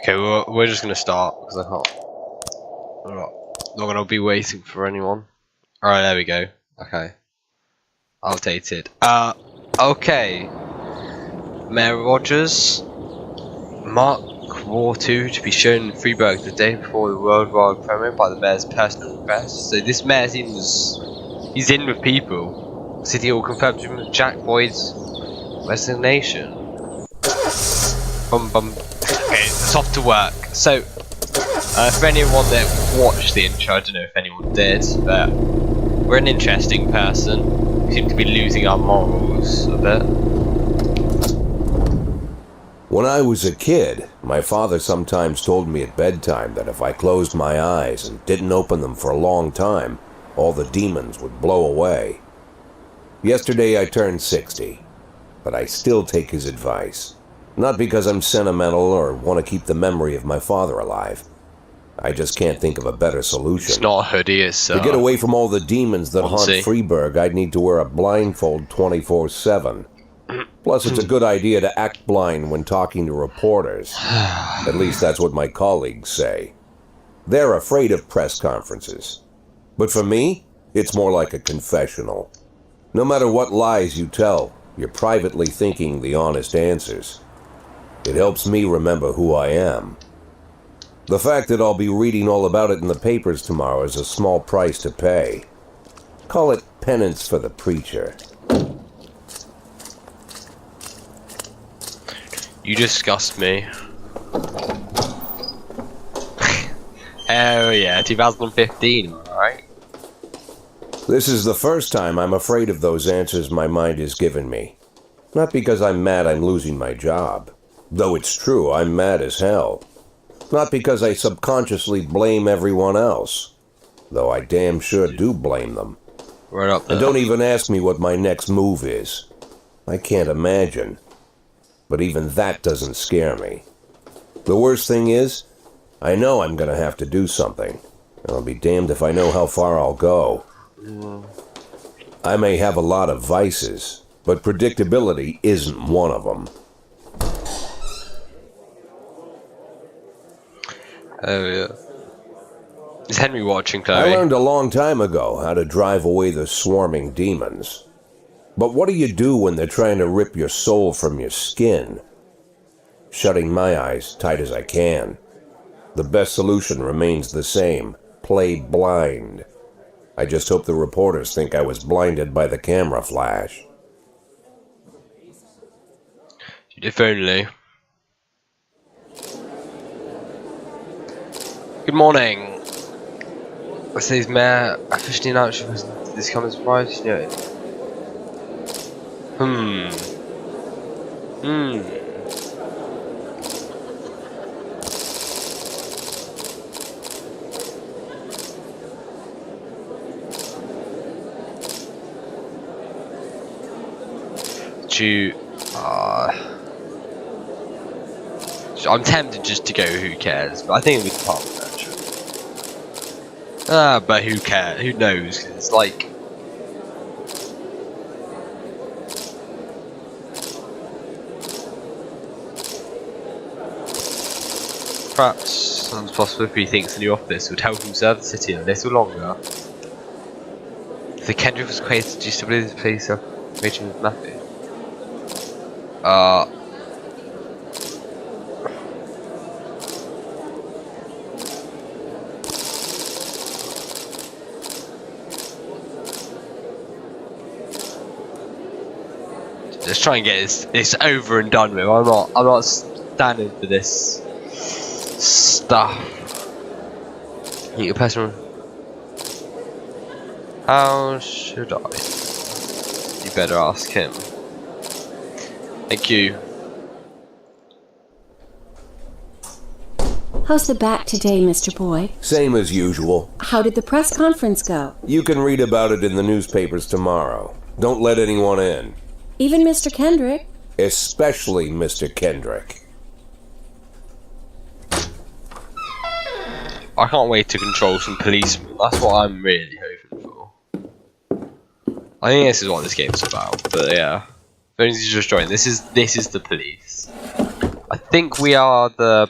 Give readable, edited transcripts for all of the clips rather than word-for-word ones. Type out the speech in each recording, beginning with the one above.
Okay, we're just gonna start because I can't. I'm not gonna be waiting for anyone. Alright, there we go. Okay. Updated. Okay. Mayor Rogers. Mark War 2 to be shown in Freiburg the day before the worldwide premiere by the mayor's personal request. So this mayor he's in with people. City all confirmed with Jack Boyd's resignation. Bum bum. Okay, it's off to work. So, for anyone that watched the intro, I don't know if anyone did, but we're an interesting person. We seem to be losing our morals a bit. When I was a kid, my father sometimes told me at bedtime that if I closed my eyes and didn't open them for a long time, all the demons would blow away. Yesterday I turned 60, but I still take his advice. Not because I'm sentimental or want to keep the memory of my father alive. I just can't think of a better solution. It's not a hoodie, it's to get away from all the demons that haunt Freiburg, I'd need to wear a blindfold 24/7. Plus, it's a good idea to act blind when talking to reporters. At least that's what my colleagues say. They're afraid of press conferences. But for me, it's more like a confessional. No matter what lies you tell, you're privately thinking the honest answers. It helps me remember who I am. The fact that I'll be reading all about it in the papers tomorrow is a small price to pay. Call it penance for the preacher. You disgust me. Oh yeah, 2015, alright? This is the first time I'm afraid of those answers my mind has given me. Not because I'm mad I'm losing my job. Though it's true, I'm mad as hell. Not because I subconsciously blame everyone else. Though I damn sure do blame them. Right up there. And don't even ask me what my next move is. I can't imagine. But even that doesn't scare me. The worst thing is, I know I'm gonna have to do something. I'll be damned if I know how far I'll go. I may have a lot of vices, but predictability isn't one of them. Oh yeah. Is Henry watching, Chloe? I learned a long time ago how to drive away the swarming demons. But what do you do when they're trying to rip your soul from your skin? Shutting my eyes tight as I can. The best solution remains the same. Play blind. I just hope the reporters think I was blinded by the camera flash. If only. Good morning. It says Mayor officially announced this coming surprise. You know. I'm tempted just to go who cares, but I think it'll be Department actually. But who cares? Who knows? It's like perhaps it's possible if he thinks the new office would help him serve the city a little longer. The Kendrick was created to destabilize the place of region with Matthew. Let's try and get this over and done with. I'm not standing for this stuff. Your personal. How should I? You better ask him. Thank you. How's the back today, Mr. Boyd? Same as usual. How did the press conference go? You can read about it in the newspapers tomorrow. Don't let anyone in. Even Mr. Kendrick? Especially Mr. Kendrick. I can't wait to control some policemen. That's what I'm really hoping for. I think this is what this game's about. But yeah, if only you just joined. This is the police. I think we are the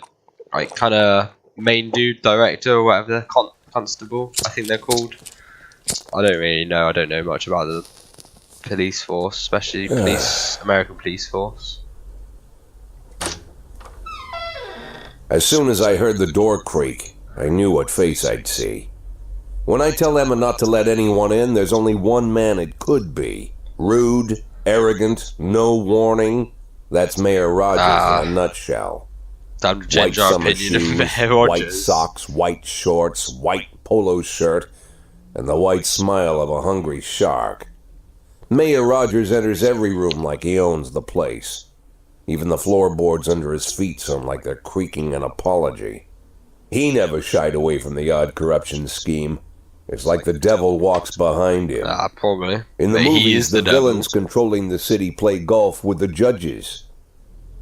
like kind of main dude, director, or whatever, constable, I think they're called. I don't really know. I don't know much about the police force, especially American police force. As soon as I heard the door creak, I knew what face I'd see. When I tell Emma not to let anyone in, there's only one man it could be. Rude, arrogant, no warning. That's Mayor Rogers in a nutshell. Time to change our opinion of Mayor Rogers. White socks, white shorts, white polo shirt, and the white smile of a hungry shark. Mayor Rogers enters every room like he owns the place. Even the floorboards under his feet sound like they're creaking an apology. He never shied away from the odd corruption scheme. It's like the devil walks behind him. Probably. In the movies, the villains controlling the city play golf with the judges.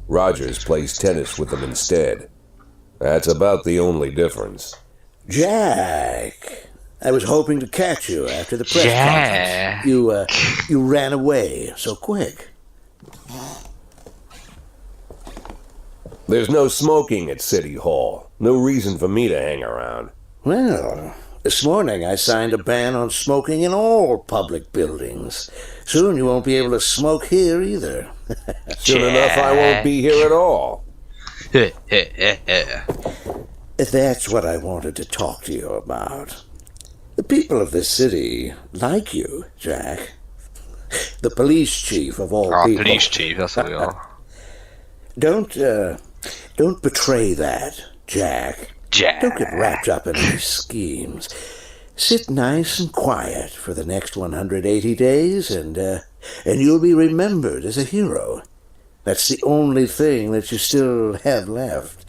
Rogers plays tennis with them instead. That's about the only difference. Jack, I was hoping to catch you after the press conference. You ran away so quick. There's no smoking at City Hall. No reason for me to hang around. Well, this morning I signed a ban on smoking in all public buildings. Soon you won't be able to smoke here either. Soon enough I won't be here at all. That's what I wanted to talk to you about. The people of this city like you, Jack. The police chief of all people. Police chief, that's what we are. Don't betray that, Jack. Don't get wrapped up in these schemes. Sit nice and quiet for the next 180 days, and you'll be remembered as a hero. That's the only thing that you still have left.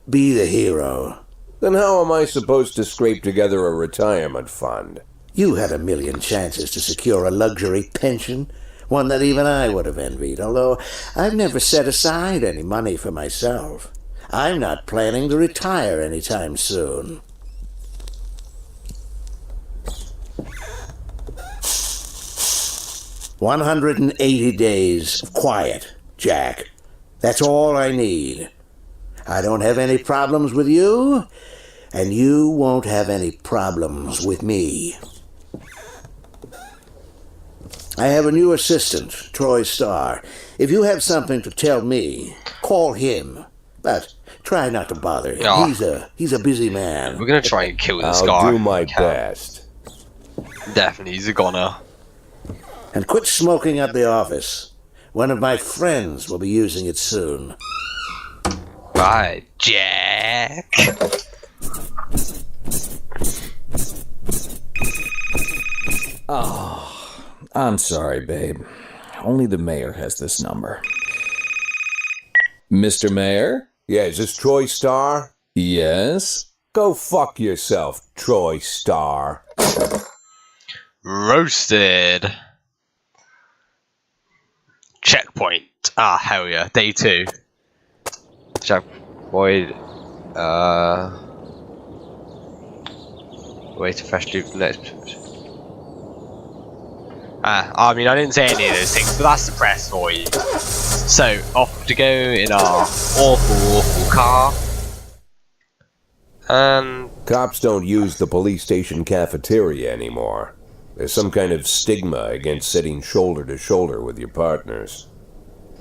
Be the hero. Then how am I supposed to scrape together a retirement fund? You had a million chances to secure a luxury pension, one that even I would have envied, although I've never set aside any money for myself. I'm not planning to retire anytime soon. "180 days of quiet, Jack. That's all I need. I don't have any problems with you, and you won't have any problems with me. I have a new assistant, Troy Starr. If you have something to tell me, call him. But try not to bother him. Yeah. He's a busy man. We're gonna try and kill this guy. I'll do my best. Definitely, he's a goner. And quit smoking at the office. One of my friends will be using it soon. Bye, Jack. Oh, I'm sorry, babe. Only the mayor has this number. Mr. Mayor? Yeah, is this Troy Starr? Yes? Go fuck yourself, Troy Starr. Roasted. Checkpoint. Ah, hell yeah. Day 2. Checkpoint. Way to fresh loop the next. I mean, I didn't say any of those things, but that's the press for you. So, off to go in our awful car. And cops don't use the police station cafeteria anymore. There's some kind of stigma against sitting shoulder to shoulder with your partners.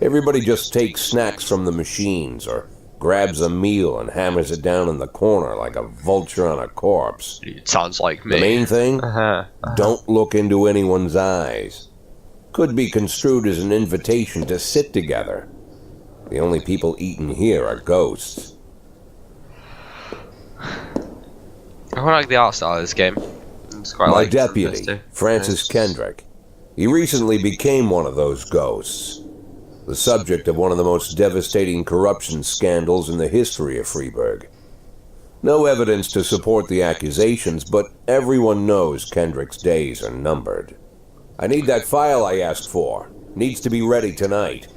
Everybody just takes snacks from the machines or grabs a meal and hammers it down in the corner like a vulture on a corpse. It sounds like me. The main thing? Don't look into anyone's eyes. Could be construed as an invitation to sit together. The only people eating here are ghosts. I like the art style of this game. My deputy, Francis Kendrick. He recently became one of those ghosts. The subject of one of the most devastating corruption scandals in the history of Freeburg. No evidence to support the accusations, but everyone knows Kendrick's days are numbered. I need that file I asked for. Needs to be ready tonight.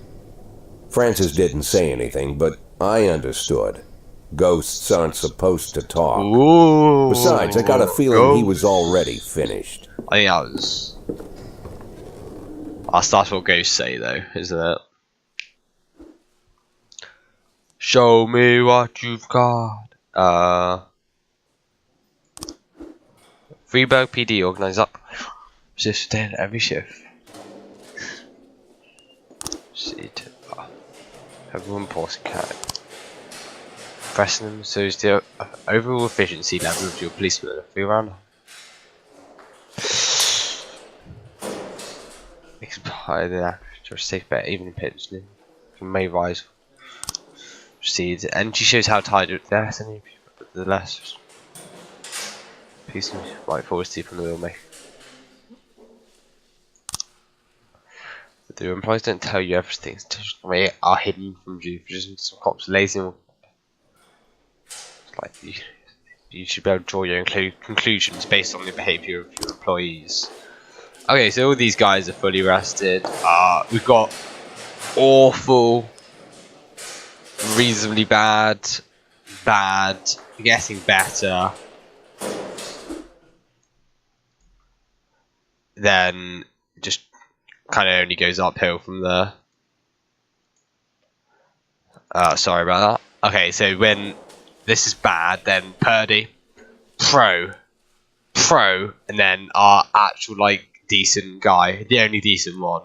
Francis didn't say anything, but I understood. Ghosts aren't supposed to talk. Ooh, besides, I got a feeling he was already finished. I think that was... That's what ghosts say, though, isn't it? Show me what you've got. Freeburg PD organise up. Just staying every shift. See to everyone pause and count. Pressing them so as the overall efficiency level of your policemen are around. Makes it higher than average or safe bet even in pensioning. You may rise. Proceed. Energy shows how tired they are. The less policemen might fall asleep on the wheel, mate. But the employees don't tell you everything. They are hidden from you. Just some cops lazy. Like you should be able to draw your own conclusions based on the behaviour of your employees. Okay, so all these guys are fully rested. We've got awful, reasonably bad, getting better, then just kind of only goes uphill from there. Sorry about that. Okay, so when this is bad, then Purdy, pro, and then our actual like decent guy, the only decent one.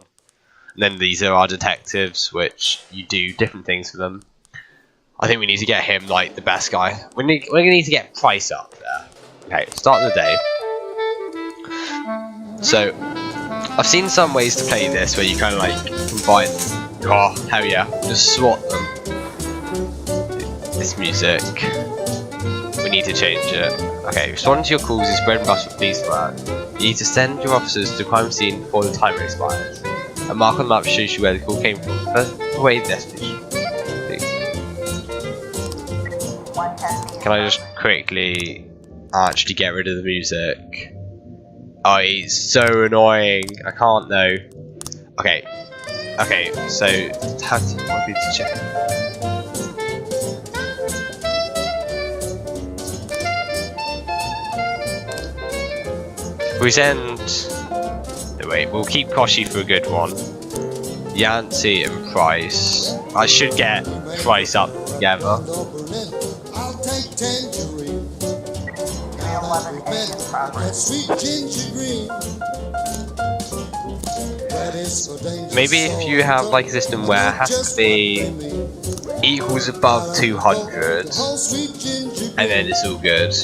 And then these are our detectives, which you do different things for them. I think we need to get him like the best guy. We're gonna need to get Price up there. Okay, start of the day. So I've seen some ways to play this where you kind of like combine. Oh hell yeah! Just swap them. This music. We need to change it. Okay, responding to your calls is bread and butter for police work. You need to send your officers to the crime scene before the timer expires. A mark on the map shows you where the call came from. First, away the destination. Can I just quickly actually get rid of the music? Oh, it's so annoying. I can't though. Okay. Okay, so I need to check. We send. Wait, we'll keep Koshi for a good one. Yancey and Price. I should get Price up together. I'll take tangerine. Maybe if you have like a system where it has to be equals above 200, and then it's all good.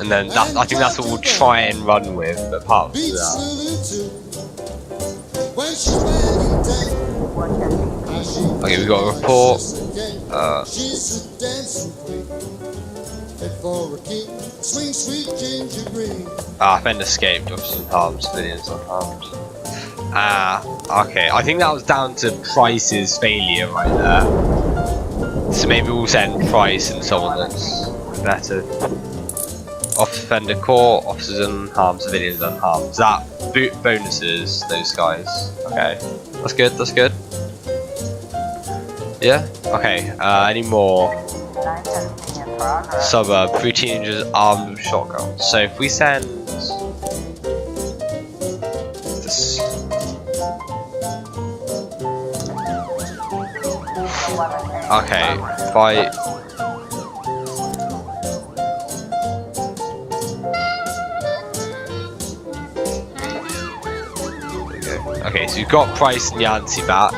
And then that, I think that's what we'll try and run with, but apart from that. Okay, we got a report. Offender escaped, officers unharmed, civilians unharmed. Okay, I think that was down to Price's failure right there. So maybe we'll send Price and someone that's better. Offender caught, officers unharmed, civilians unharmed. So that bonuses those guys. Okay, that's good, that's good. Yeah, okay, any more? Suburb, 3 teenagers armed with shotguns. So if we send this. Okay, fight. Okay, so you've got Price and Yancey back.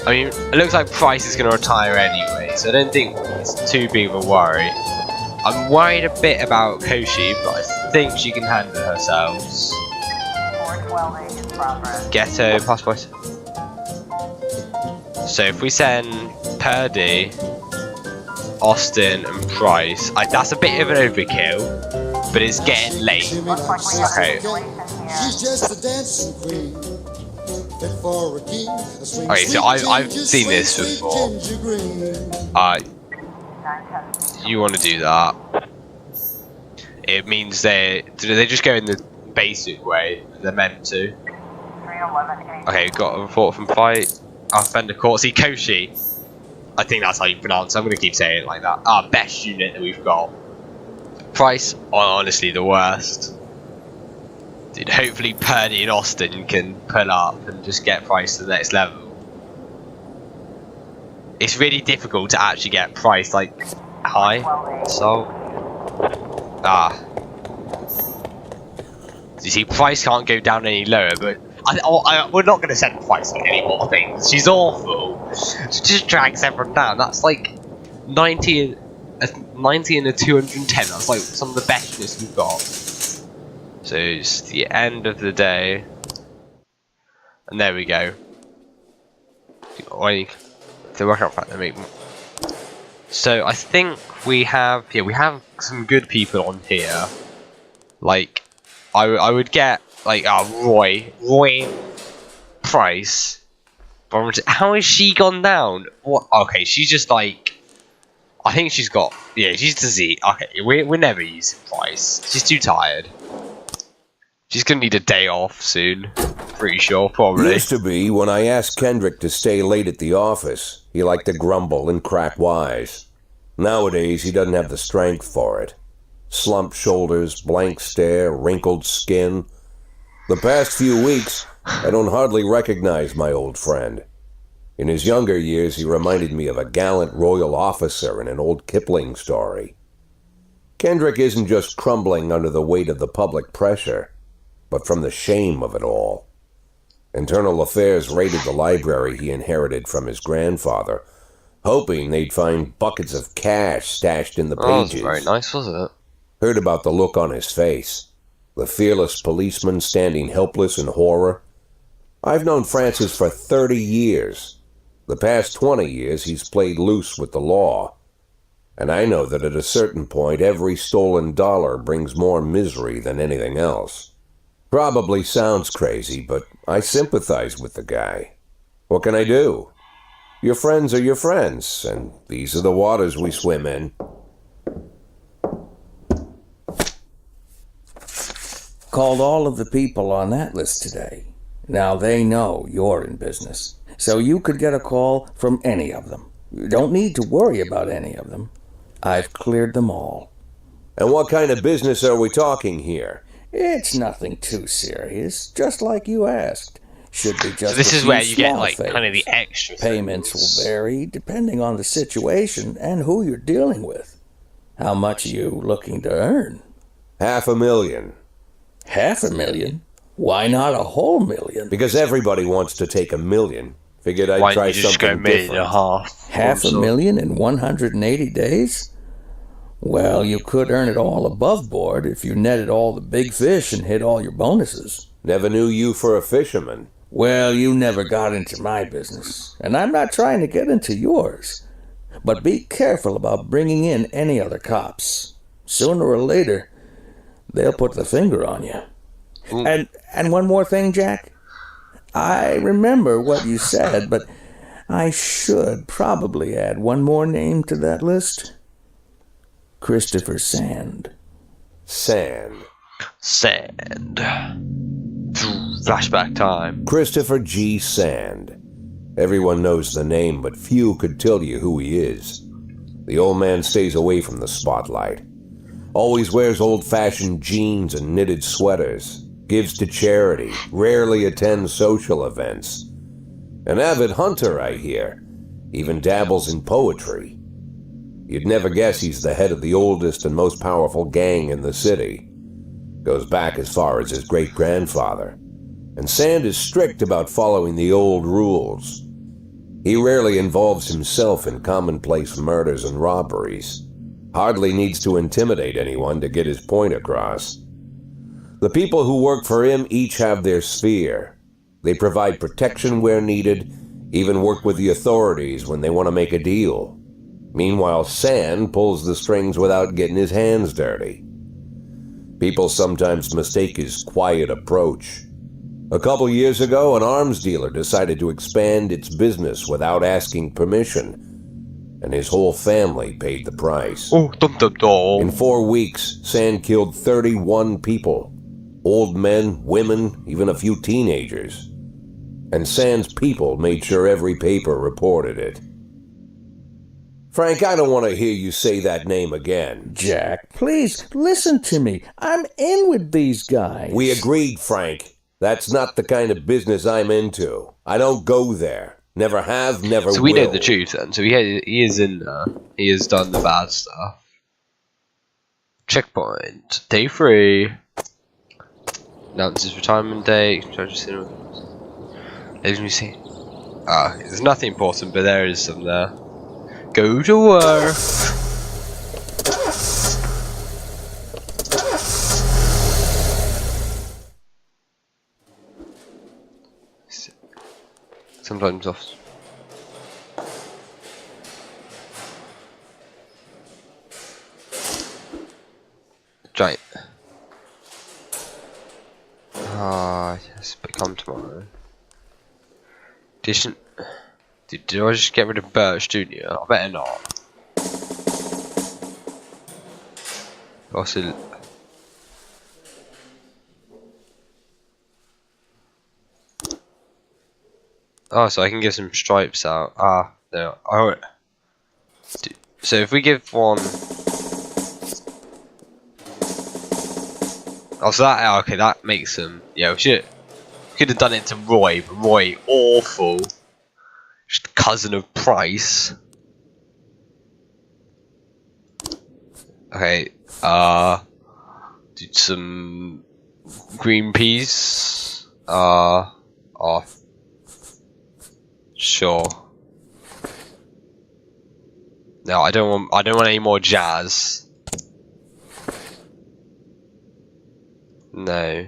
I mean, it looks like Price is going to retire anyway, so I don't think it's too big of a worry. I'm worried a bit about Koshi, but I think she can handle herself. Ghetto passport. So if we send Purdy, Austin, and Price, that's a bit of an overkill, but it's getting late. Okay. She's just a dancing queen. Okay, so I've seen this before. You want to do that? It means they just go in the basic way they're meant to. Okay, we've got a report from fight. Offender court. See, Koshi. I think that's how you pronounce it. I'm going to keep saying it like that. Our best unit that we've got. Price, honestly, the worst. Dude, hopefully Purdy and Austin can pull up and just get Price to the next level. It's really difficult to actually get Price like high, so you see, Price can't go down any lower, but we're not going to send Price on any more things. She's awful. She just drags everyone down. That's like 90 and a 210. That's like some of the best units we've got. So it's the end of the day, and there we go. To work out that make. So I think we have some good people on here. Like I would get like Roy Price. How has she gone down? What? Okay, she's just like. I think she's got. Yeah, she's diseased. Okay, we're never using Price. She's too tired. She's gonna need a day off soon. Pretty sure, probably. Used to be when I asked Kendrick to stay late at the office, he liked to grumble and crack wise. Nowadays, he doesn't have the strength for it. Slumped shoulders, blank stare, wrinkled skin. The past few weeks, I don't hardly recognize my old friend. In his younger years, he reminded me of a gallant royal officer in an old Kipling story. Kendrick isn't just crumbling under the weight of the public pressure, but from the shame of it all. Internal Affairs raided the library he inherited from his grandfather, hoping they'd find buckets of cash stashed in the pages. That was very nice, wasn't it? Heard about the look on his face, the fearless policeman standing helpless in horror. I've known Francis for 30 years. The past 20 years he's played loose with the law. And I know that at a certain point every stolen dollar brings more misery than anything else. Probably sounds crazy, but I sympathize with the guy. What can I do? Your friends are your friends, and these are the waters we swim in. Called all of the people on that list today. Now they know you're in business, so you could get a call from any of them. You don't need to worry about any of them. I've cleared them all. And what kind of business are we talking here? It's nothing too serious, just like you asked. Should be just so this a is few where you get small like favors. kind of the extra Payments things. will vary depending on the situation and who you're dealing with. How much are you looking to earn? $500,000. $500,000? Why not a whole million? Because everybody wants to take $1 million. Figured I'd Why try don't you just go something $1.5 million? $500,000 in 180 days? Well, you could earn it all above board if you netted all the big fish and hit all your bonuses. Never knew you for a fisherman. Well, you never got into my business, and I'm not trying to get into yours. But be careful about bringing in any other cops. Sooner or later, they'll put the finger on you. And one more thing, Jack. I remember what you said, but I should probably add one more name to that list. Christopher Sand. Sand. Flashback time. Christopher G. Sand. Everyone knows the name, but few could tell you who he is. The old man stays away from the spotlight. Always wears old-fashioned jeans and knitted sweaters. Gives to charity. Rarely attends social events. An avid hunter, I hear. Even dabbles in poetry. You'd never guess he's the head of the oldest and most powerful gang in the city. Goes back as far as his great-grandfather. And Sand is strict about following the old rules. He rarely involves himself in commonplace murders and robberies. Hardly needs to intimidate anyone to get his point across. The people who work for him each have their sphere. They provide protection where needed, even work with the authorities when they want to make a deal. Meanwhile, Sand pulls the strings without getting his hands dirty. People sometimes mistake his quiet approach. A couple years ago, an arms dealer decided to expand its business without asking permission, and his whole family paid the price. In 4 weeks, Sand killed 31 people. Old men, women, even a few teenagers. And Sand's people made sure every paper reported it. Frank, I don't want to hear you say that name again. Jack, please, listen to me. I'm in with these guys. We agreed, Frank. That's not the kind of business I'm into. I don't go there. Never have, never will. So we know the truth then. So he is in there. He has done the bad stuff. Checkpoint. Day 3. Announces retirement date. As you see. There's nothing important, but there is some there. Go to work. Sometimes off. Giant. Yes, but come tomorrow. Did I just get rid of Birch Jr.? I better not. Also, so I can give some stripes out. No. Oh, so if we give one. Oh, so that okay, that makes them. Yeah, we could have done it to Roy, but Roy, awful. Just cousin of Price. Okay, do some green peas. Off. Sure. No, I don't want any more jazz. No.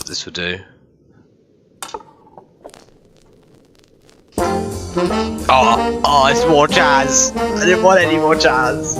This will do. It's more jazz. I didn't want any more jazz.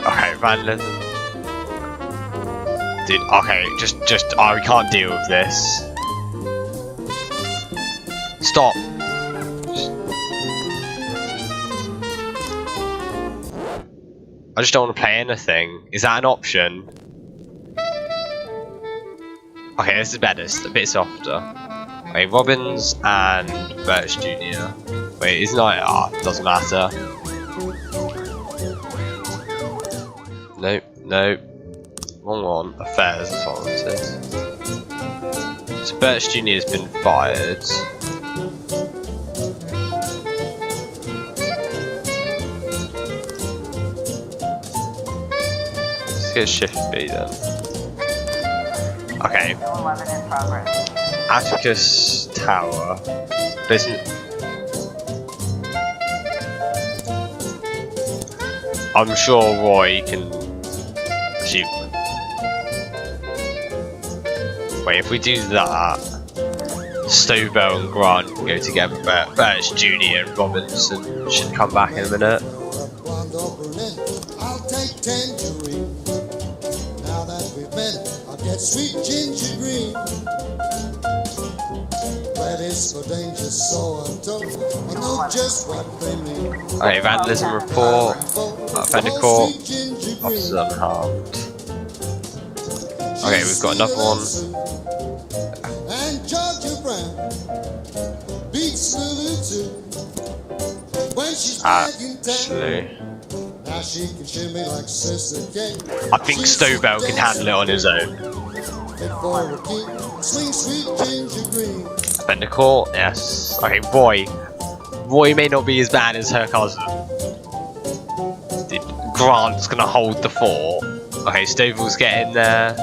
Okay, vandalism. Dude, okay, we can't deal with this. Stop. I just don't want to play anything. Is that an option? Okay, this is better. It's a bit softer. Wait, Robbins and Birch Jr. Wait, isn't it? Doesn't matter. Nope. Wrong one. Affairs, that's what it says. So Birch Jr. has been fired. Let's get Shift B then. Okay. Atticus Tower. I'm sure Roy can shoot. Wait, if we do that, Stovell and Grant can go together, but Birch Jr. and Robinson should come back in a minute. I'll take tangerine. Now that we've met, I'll get sweet ginger green. Ladies for danger, so I'm told. I know just what they mean. Okay, vandalism report. Offender court. Officers unharmed. Okay, we've got another one. And Georgia Brown beats Lulu too. When she's back in town, now she can shimmy like Sister Kate. I think Stovell can handle it on his own. Swing sweet ginger green. Offender court, yes. Okay, Roy may not be as bad as her cousin. Grant's gonna hold the fort. Okay, Stovall's getting there.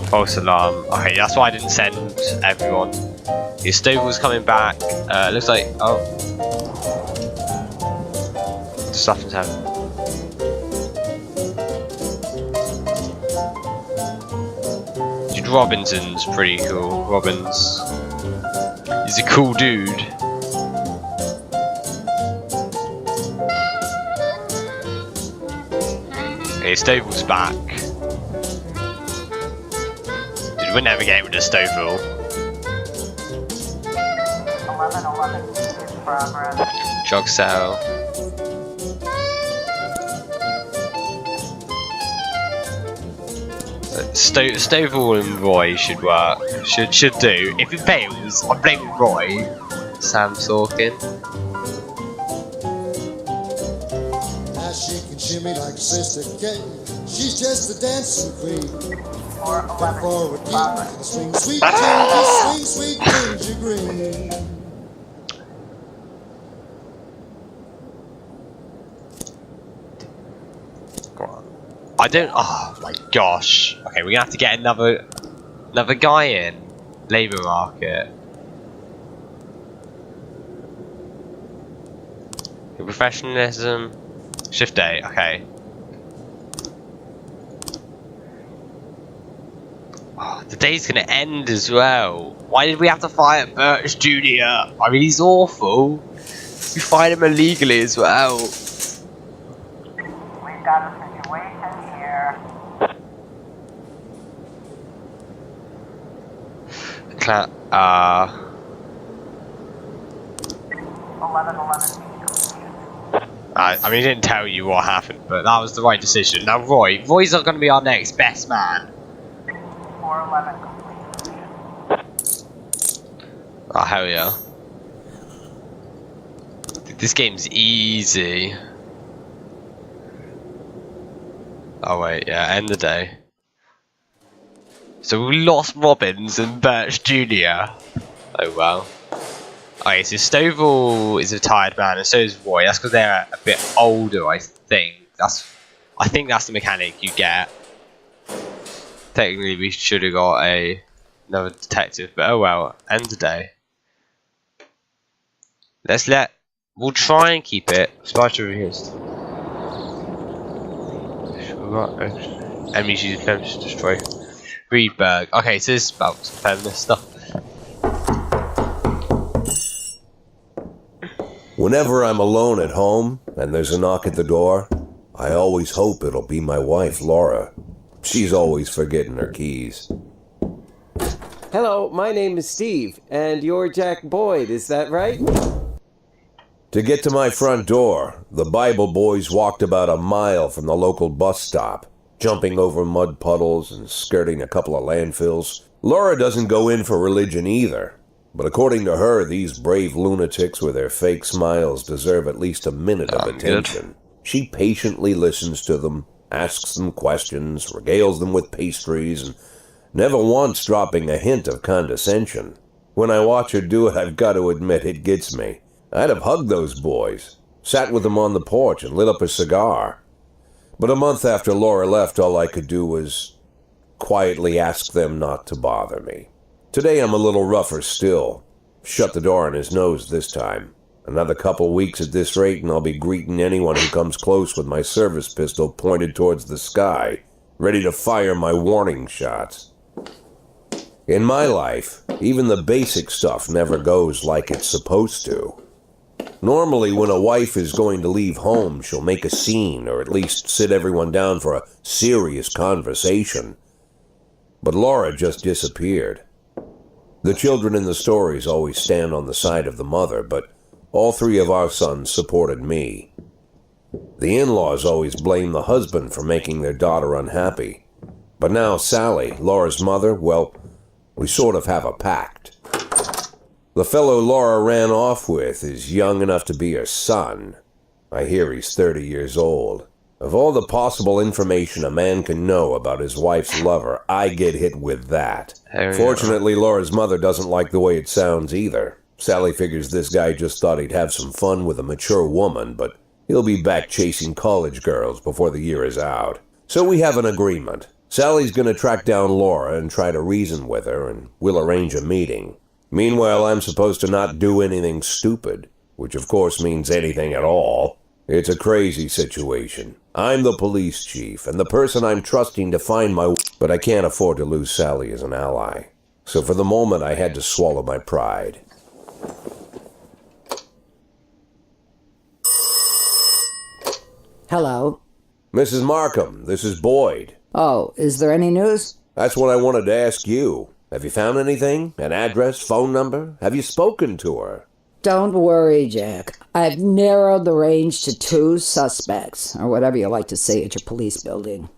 False alarm. Okay, that's why I didn't send everyone. Your Stovall's coming back. Looks like stuff's happening. Dude, Robinson's pretty cool. Robbins. He's a cool dude. Okay, Stovall's back. Dude, we're never getting rid of Stovall. 1111 is progress. Jog cell. Stovall and Roy should work. Should do. If it fails, I blame Roy. Sam Sorkin. Now she can shimmy like Sister Kate. She's just a dancing queen. 411 Forward is beat, progress. swing sweet ginger, swing sweet ginger green. I don't. Oh my gosh. Okay, we're gonna have to get another guy in. Labour market. Professionalism. Shift A. Okay. Oh, the day's gonna end as well. Why did we have to fire Birch Jr.? I mean, he's awful. We fired him illegally as well. We've got a situation here. Cla 1111 I mean, he didn't tell you what happened, but that was the right decision. Now, Roy's not going to be our next best man. 411 complete. Oh, hell yeah. This game's easy. Oh, wait, yeah, end the day. So we lost Robbins and Birch Jr. Oh, well. Okay, so Stovall is a tired man, and so is Roy. That's because they're a bit older, I think. I think that's the mechanic you get. Technically, we should have got another detective, but oh well. End the day. We'll try and keep it. Spider reviews. Enemies use feminist to destroy. Reedberg. Okay, so this is about feminist stuff. Whenever I'm alone at home and there's a knock at the door, I always hope it'll be my wife, Laura. She's always forgetting her keys. Hello, my name is Steve, and you're Jack Boyd, is that right? To get to my front door, the Bible boys walked about a mile from the local bus stop, jumping over mud puddles and skirting a couple of landfills. Laura doesn't go in for religion either. But according to her, these brave lunatics with their fake smiles deserve at least a minute of attention. Good. She patiently listens to them, asks them questions, regales them with pastries, and never once dropping a hint of condescension. When I watch her do it, I've got to admit it gets me. I'd have hugged those boys, sat with them on the porch and lit up a cigar. But a month after Laura left, all I could do was quietly ask them not to bother me. Today I'm a little rougher still. Shut the door on his nose this time. Another couple weeks at this rate and I'll be greeting anyone who comes close with my service pistol pointed towards the sky, ready to fire my warning shots. In my life, even the basic stuff never goes like it's supposed to. Normally, when a wife is going to leave home, she'll make a scene or at least sit everyone down for a serious conversation. But Laura just disappeared. The children in the stories always stand on the side of the mother, but all three of our sons supported me. The in-laws always blame the husband for making their daughter unhappy. But now Sally, Laura's mother, well, we sort of have a pact. The fellow Laura ran off with is young enough to be her son. I hear he's 30 years old. Of all the possible information a man can know about his wife's lover, I get hit with that. Fortunately, Laura's mother doesn't like the way it sounds either. Sally figures this guy just thought he'd have some fun with a mature woman, but he'll be back chasing college girls before the year is out. So we have an agreement. Sally's gonna track down Laura and try to reason with her, and we'll arrange a meeting. Meanwhile, I'm supposed to not do anything stupid, which of course means anything at all. It's a crazy situation. I'm the police chief, and the person I'm trusting to find my... But I can't afford to lose Sally as an ally. So for the moment, I had to swallow my pride. Hello. Mrs. Markham, this is Boyd. Oh, is there any news? That's what I wanted to ask you. Have you found anything? An address, phone number? Have you spoken to her? Don't worry, Jack. I've narrowed the range to 2 suspects, or whatever you like to say at your police building.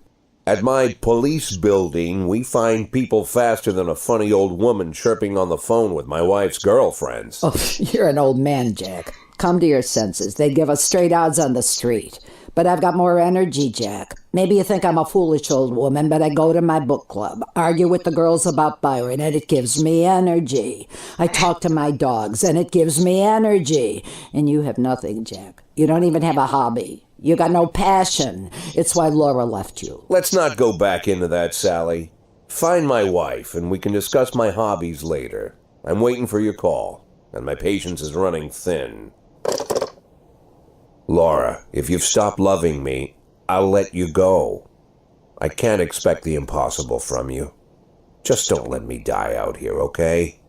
At my police building, we find people faster than a funny old woman chirping on the phone with my wife's girlfriends. Oh, you're an old man, Jack. Come to your senses. They give us straight odds on the street. But I've got more energy, Jack. Maybe you think I'm a foolish old woman, but I go to my book club, argue with the girls about Byron, and it gives me energy. I talk to my dogs, and it gives me energy. And you have nothing, Jack. You don't even have a hobby. You got no passion. It's why Laura left you. Let's not go back into that, Sally. Find my wife, and we can discuss my hobbies later. I'm waiting for your call, and my patience is running thin. Laura, if you've stopped loving me, I'll let you go. I can't expect the impossible from you. Just don't let me die out here, okay?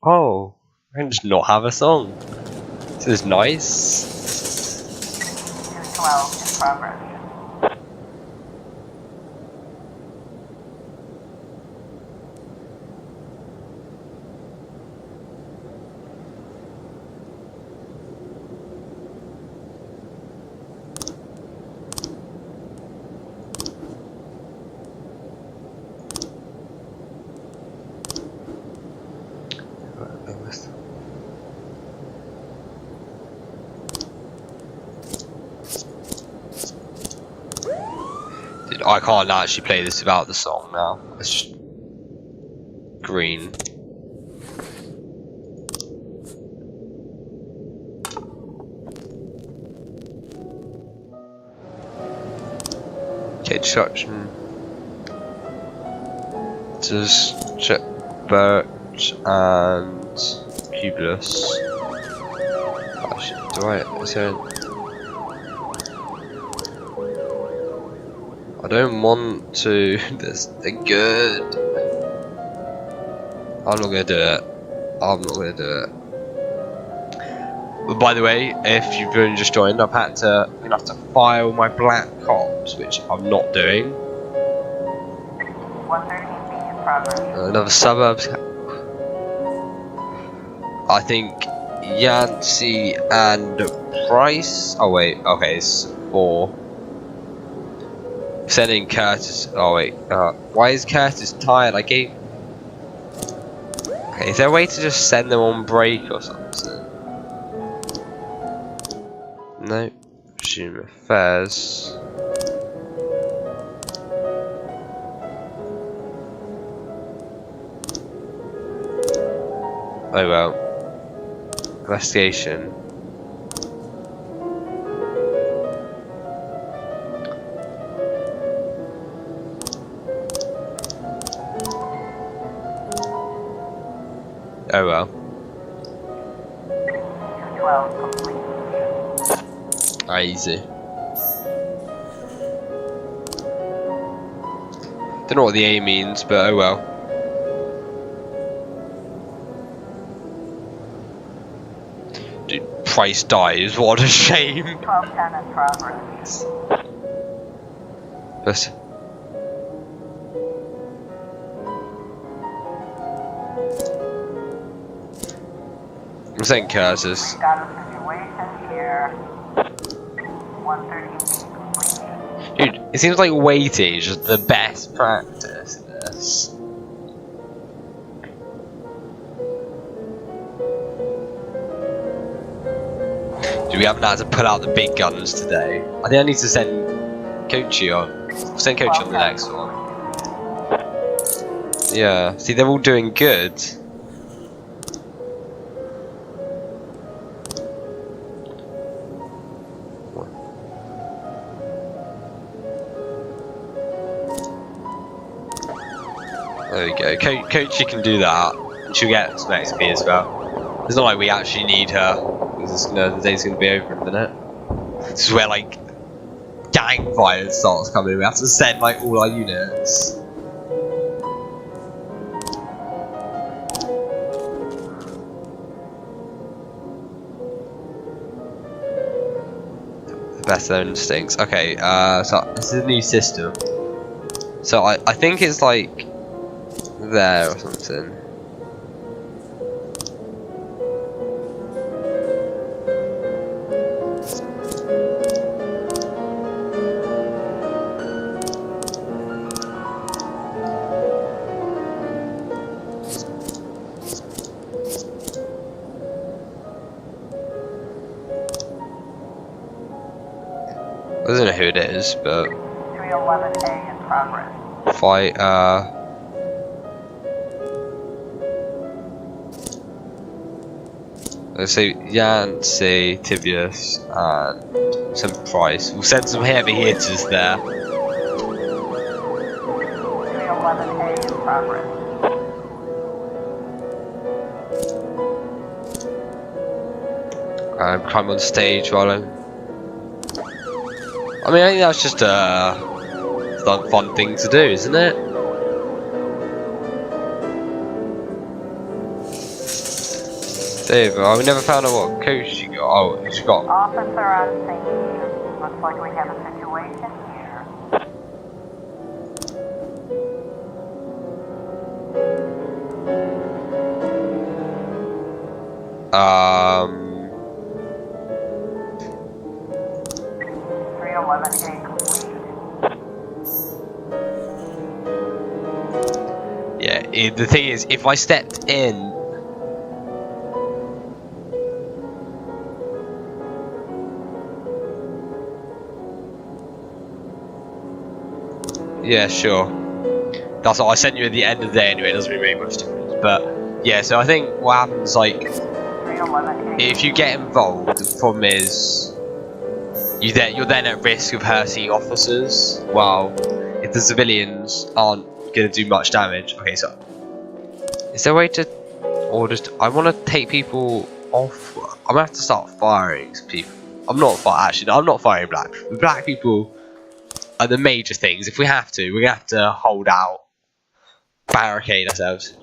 Oh, I can just not have a song. This is nice. 212 in progress. Dude, I can't actually play this without the song now. It's just green. Okay, destruction. Just check Birch and Cubulus. Actually, do I? Is there? I don't want to. They're good. I'm not gonna do it. I'm not gonna do it. But by the way, if you've only just joined, I'm gonna have to file my Black Ops, which I'm not doing. 113B in progress. Another suburbs. I think Yancey and Price. Oh wait, okay, it's 4. Sending Curtis. Oh wait, why is Curtis tired? I gave. Okay, is there a way to just send them on break or something? No. Resume affairs. Oh well. Investigation. Oh well. 212 complete. Easy. Don't know what the A means, but oh well. Dude, Price dies. What a shame. 1210 in progress. But I'm saying Curtis. We got a situation here. 130 feet complete. Dude, it seems like waiting is just the best practice in this. Dude, we haven't had to pull out the big guns today. I think I need to send Kochi on. Send Kochi on the next one. Yeah, see, they're all doing good. There we go. Kochi can do that. And she'll get some XP as well. It's not like we actually need her. Because the day's going to be over in a minute. This is where, like, gang violence starts coming. We have to send, like, all our units. Better instincts. Okay, so this is a new system. So I think it's like there or something. I don't know who it is, but 311A in progress. fight, let's say Yancey, Tibius, and some Price. We'll send some heavy hitters there. 311A in progress. Climb on stage while I'm... I mean, I think that's just a fun thing to do, isn't it? Dave, we never found out what coach she got. Oh, she got... Officer on scene. Looks like we have a situation here. Yeah, the thing is, if I stepped in... Yeah, sure. That's what I sent you at the end of the day anyway, it doesn't really make much difference. But, yeah, so I think what happens, like... If you get involved, the problem is... You're then at risk of hurting officers, while if the civilians aren't going to do much damage. Okay, so is there a way to, or just I want to take people off? I'm gonna have to start firing some people. I'm not firing black people. Black people are the major things. If we have to, we're gonna have to hold out, barricade ourselves.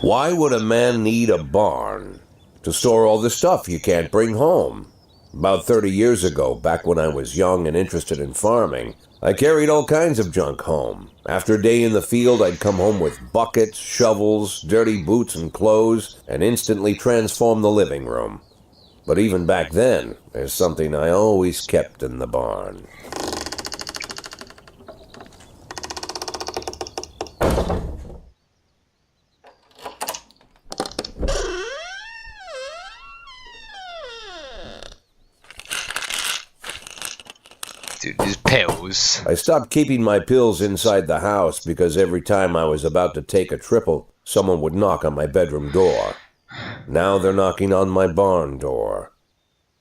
Why would a man need a barn? To store all the stuff you can't bring home. About 30 years ago, back when I was young and interested in farming, I carried all kinds of junk home. After a day in the field, I'd come home with buckets, shovels, dirty boots and clothes, and instantly transform the living room. But even back then, there's something I always kept in the barn. Dude, these pills. I stopped keeping my pills inside the house because every time I was about to take a triple, someone would knock on my bedroom door. Now they're knocking on my barn door.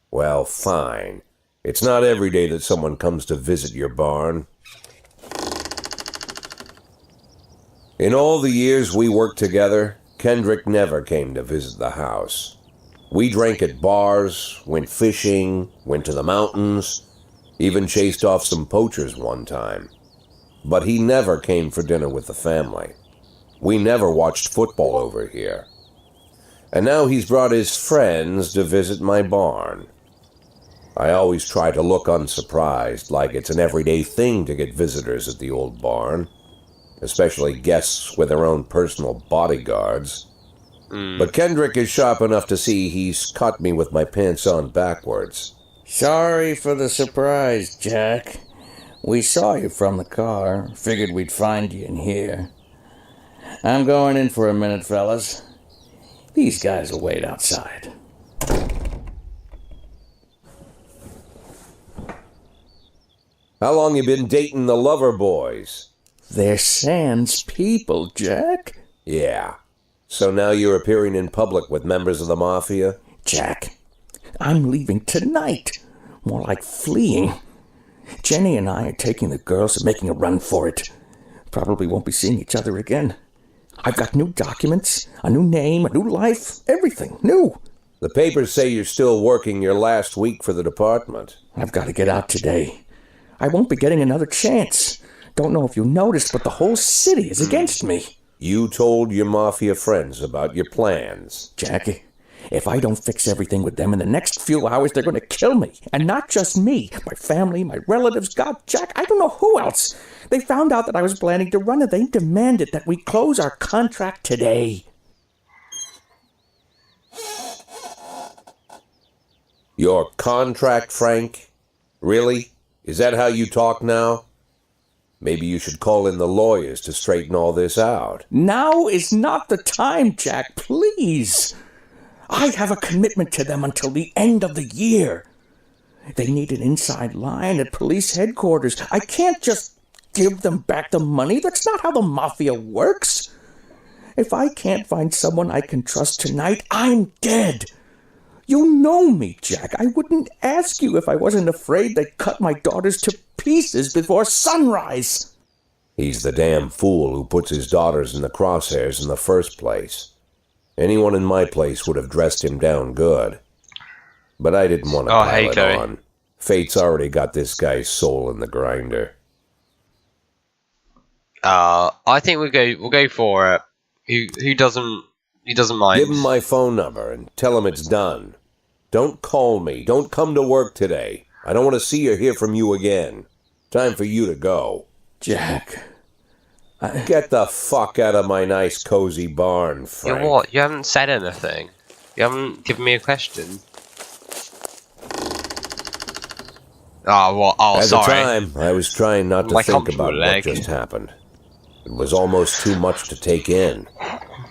Well, fine. It's not every day that someone comes to visit your barn. In all the years we worked together, Kendrick never came to visit the house. We drank at bars, went fishing, went to the mountains, even chased off some poachers one time. but he never came for dinner with the family. We never watched football over here. And now he's brought his friends to visit my barn. I always try to look unsurprised, like it's an everyday thing to get visitors at the old barn, especially guests with their own personal bodyguards. But Kendrick is sharp enough to see he's caught me with my pants on backwards. Sorry for the surprise, Jack. We saw you from the car. Figured we'd find you in here. I'm going in for a minute, fellas. These guys will wait outside. How long you been dating the lover boys? They're Sans people, Jack. Yeah. So now you're appearing in public with members of the Mafia? Jack, I'm leaving tonight. More like fleeing. Jenny and I are taking the girls and making a run for it. Probably won't be seeing each other again. I've got new documents, a new name, a new life, everything new. The papers say you're still working your last week for the department. I've got to get out today. I won't be getting another chance. Don't know if you noticed, but the whole city is against me. You told your Mafia friends about your plans. Jackie, if I don't fix everything with them in the next few hours, they're going to kill me. And not just me, my family, my relatives, God, Jack, I don't know who else. They found out that I was planning to run and they demanded that we close our contract today. Your contract, Frank? Really? Is that how you talk now? Maybe you should call in the lawyers to straighten all this out. Now is not the time, Jack, please. I have a commitment to them until the end of the year. They need an inside line at police headquarters. I can't just give them back the money. That's not how the Mafia works. If I can't find someone I can trust tonight, I'm dead. You know me, Jack. I wouldn't ask you if I wasn't afraid they'd cut my daughters to pieces before sunrise. He's the damn fool who puts his daughters in the crosshairs in the first place. Anyone in my place would have dressed him down good. But I didn't want to pile it on. Fate's already got this guy's soul in the grinder. I think we'll go for it. Who doesn't mind? Give him my phone number and tell him it's done. Don't call me. Don't come to work today. I don't want to see or hear from you again. Time for you to go. Jack. Get the fuck out of my nice cozy barn, Frank. You what? You haven't said anything. You haven't given me a question. Oh, what? Oh, sorry. At the time, I was trying not to think about what just happened. It was almost too much to take in.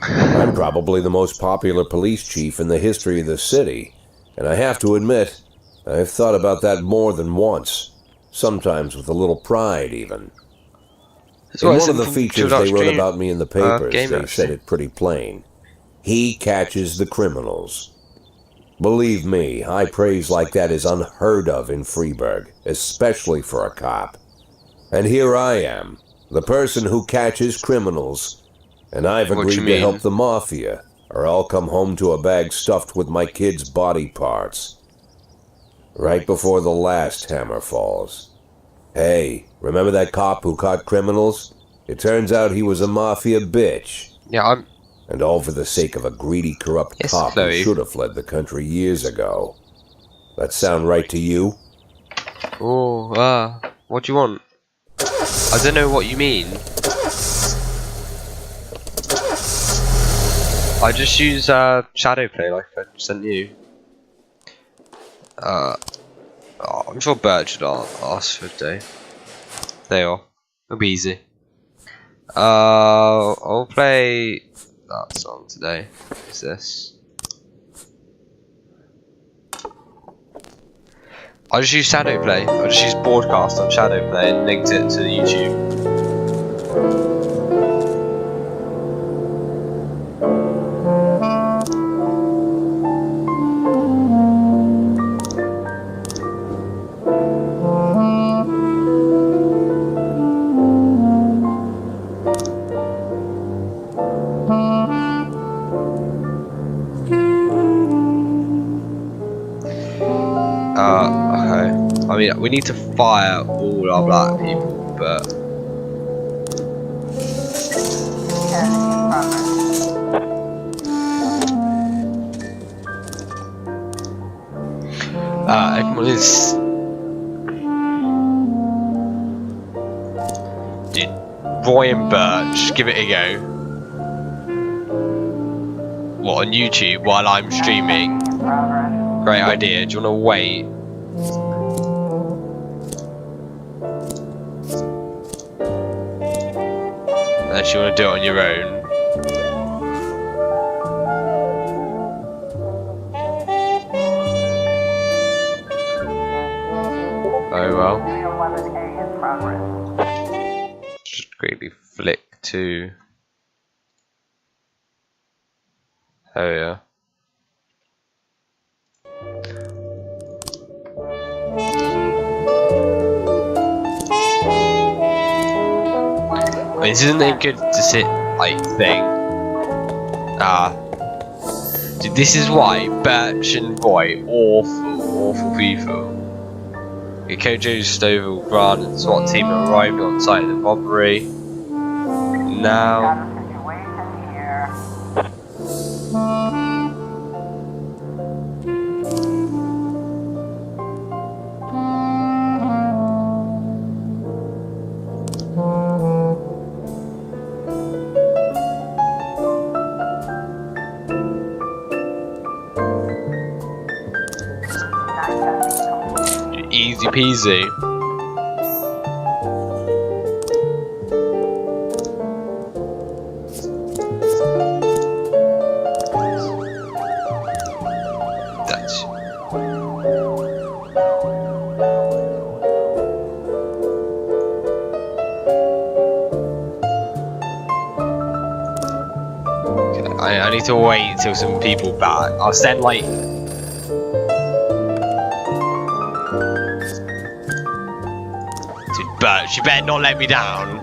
I'm probably the most popular police chief in the history of the city, and I have to admit, I've thought about that more than once, sometimes with a little pride even. In one of the features they wrote about me in the papers, they said it pretty plain. He catches the criminals. Believe me, high praise like that is unheard of in Freeburg, especially for a cop. And here I am, the person who catches criminals, and I've agreed to help the Mafia, or I'll come home to a bag stuffed with my kids' body parts. Right before the last hammer falls. Hey, remember that cop who caught criminals? It turns out he was a Mafia bitch. Yeah, And all for the sake of a greedy, corrupt cop who should have fled the country years ago. That sound right to you? Oh, what do you want? I don't know what you mean. I just use Shadowplay like I sent you. I'm sure Birch would ask for a day. There you are. It'll be easy. I'll play that song today. What's this? I just use Shadowplay. I just use Broadcast on Shadowplay and linked it to YouTube. Okay. I mean, we need to fire all our black people, but Egmont is... Dude, Roy and Birch, give it a go. What, on YouTube while I'm streaming? Great idea. Do you want to wait? Unless you want to do it on your own. Very well. Just quickly flick to... Oh yeah. I mean, isn't it good to sit like thing? Dude, this is why Birch and Roy, awful people. The Kojo's Stovall, Grant and SWAT team are arriving on site of the robbery. Now. Easy peasy. That's... Okay, I need to wait till some people back. I'll send like... But you better not let me down.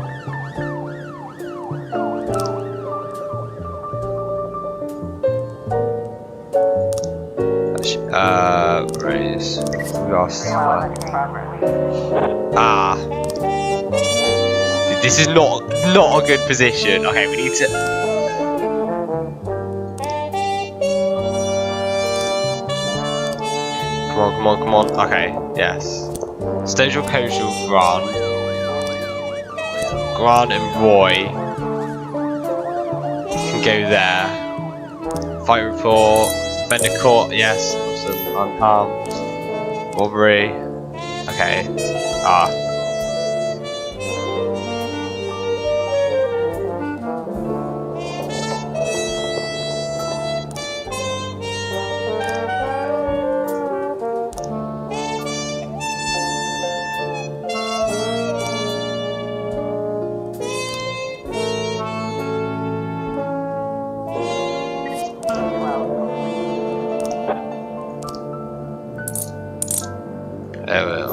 Raise. Lost. Dude, this is not a good position. Okay, we need to. Come on. Okay, yes. Stage Coastal Grant and Roy can go there. Fight report, vendor court, yes, some unharmed, robbery, okay, there we go.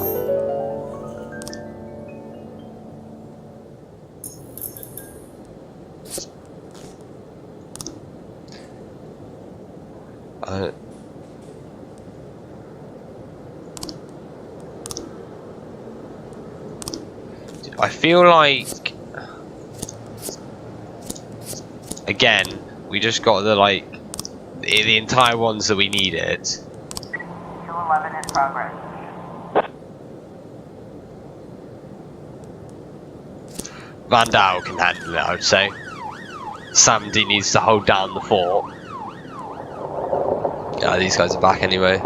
I feel like, again, we just got the the entire ones that we needed. 211 in progress. Van Dal can handle it, I would say. Sandy needs to hold down the fort. Yeah, these guys are back anyway.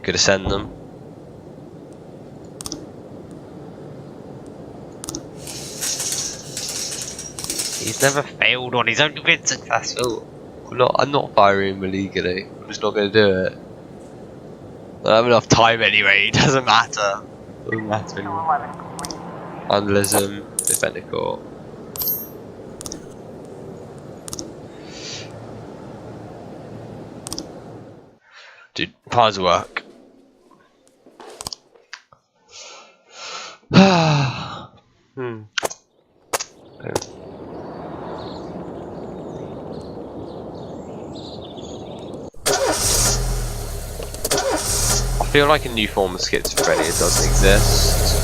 Could send them. He's never failed one, he's only been successful. I'm not firing him illegally. I'm just not going to do it. I don't have enough time anyway, it doesn't matter. Doesn't matter anymore. Vandalism, defender court. Dude, piles of work. I feel like a new form of schizophrenia doesn't exist.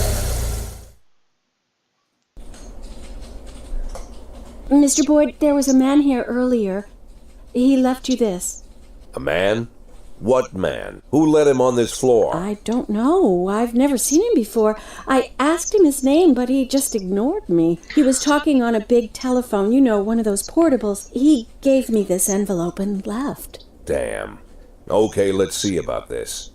Mr. Boyd, there was a man here earlier. He left you this. A man? What man? Who let him on this floor? I don't know. I've never seen him before. I asked him his name, but he just ignored me. He was talking on a big telephone, you know, one of those portables. He gave me this envelope and left. Damn. Okay, let's see about this.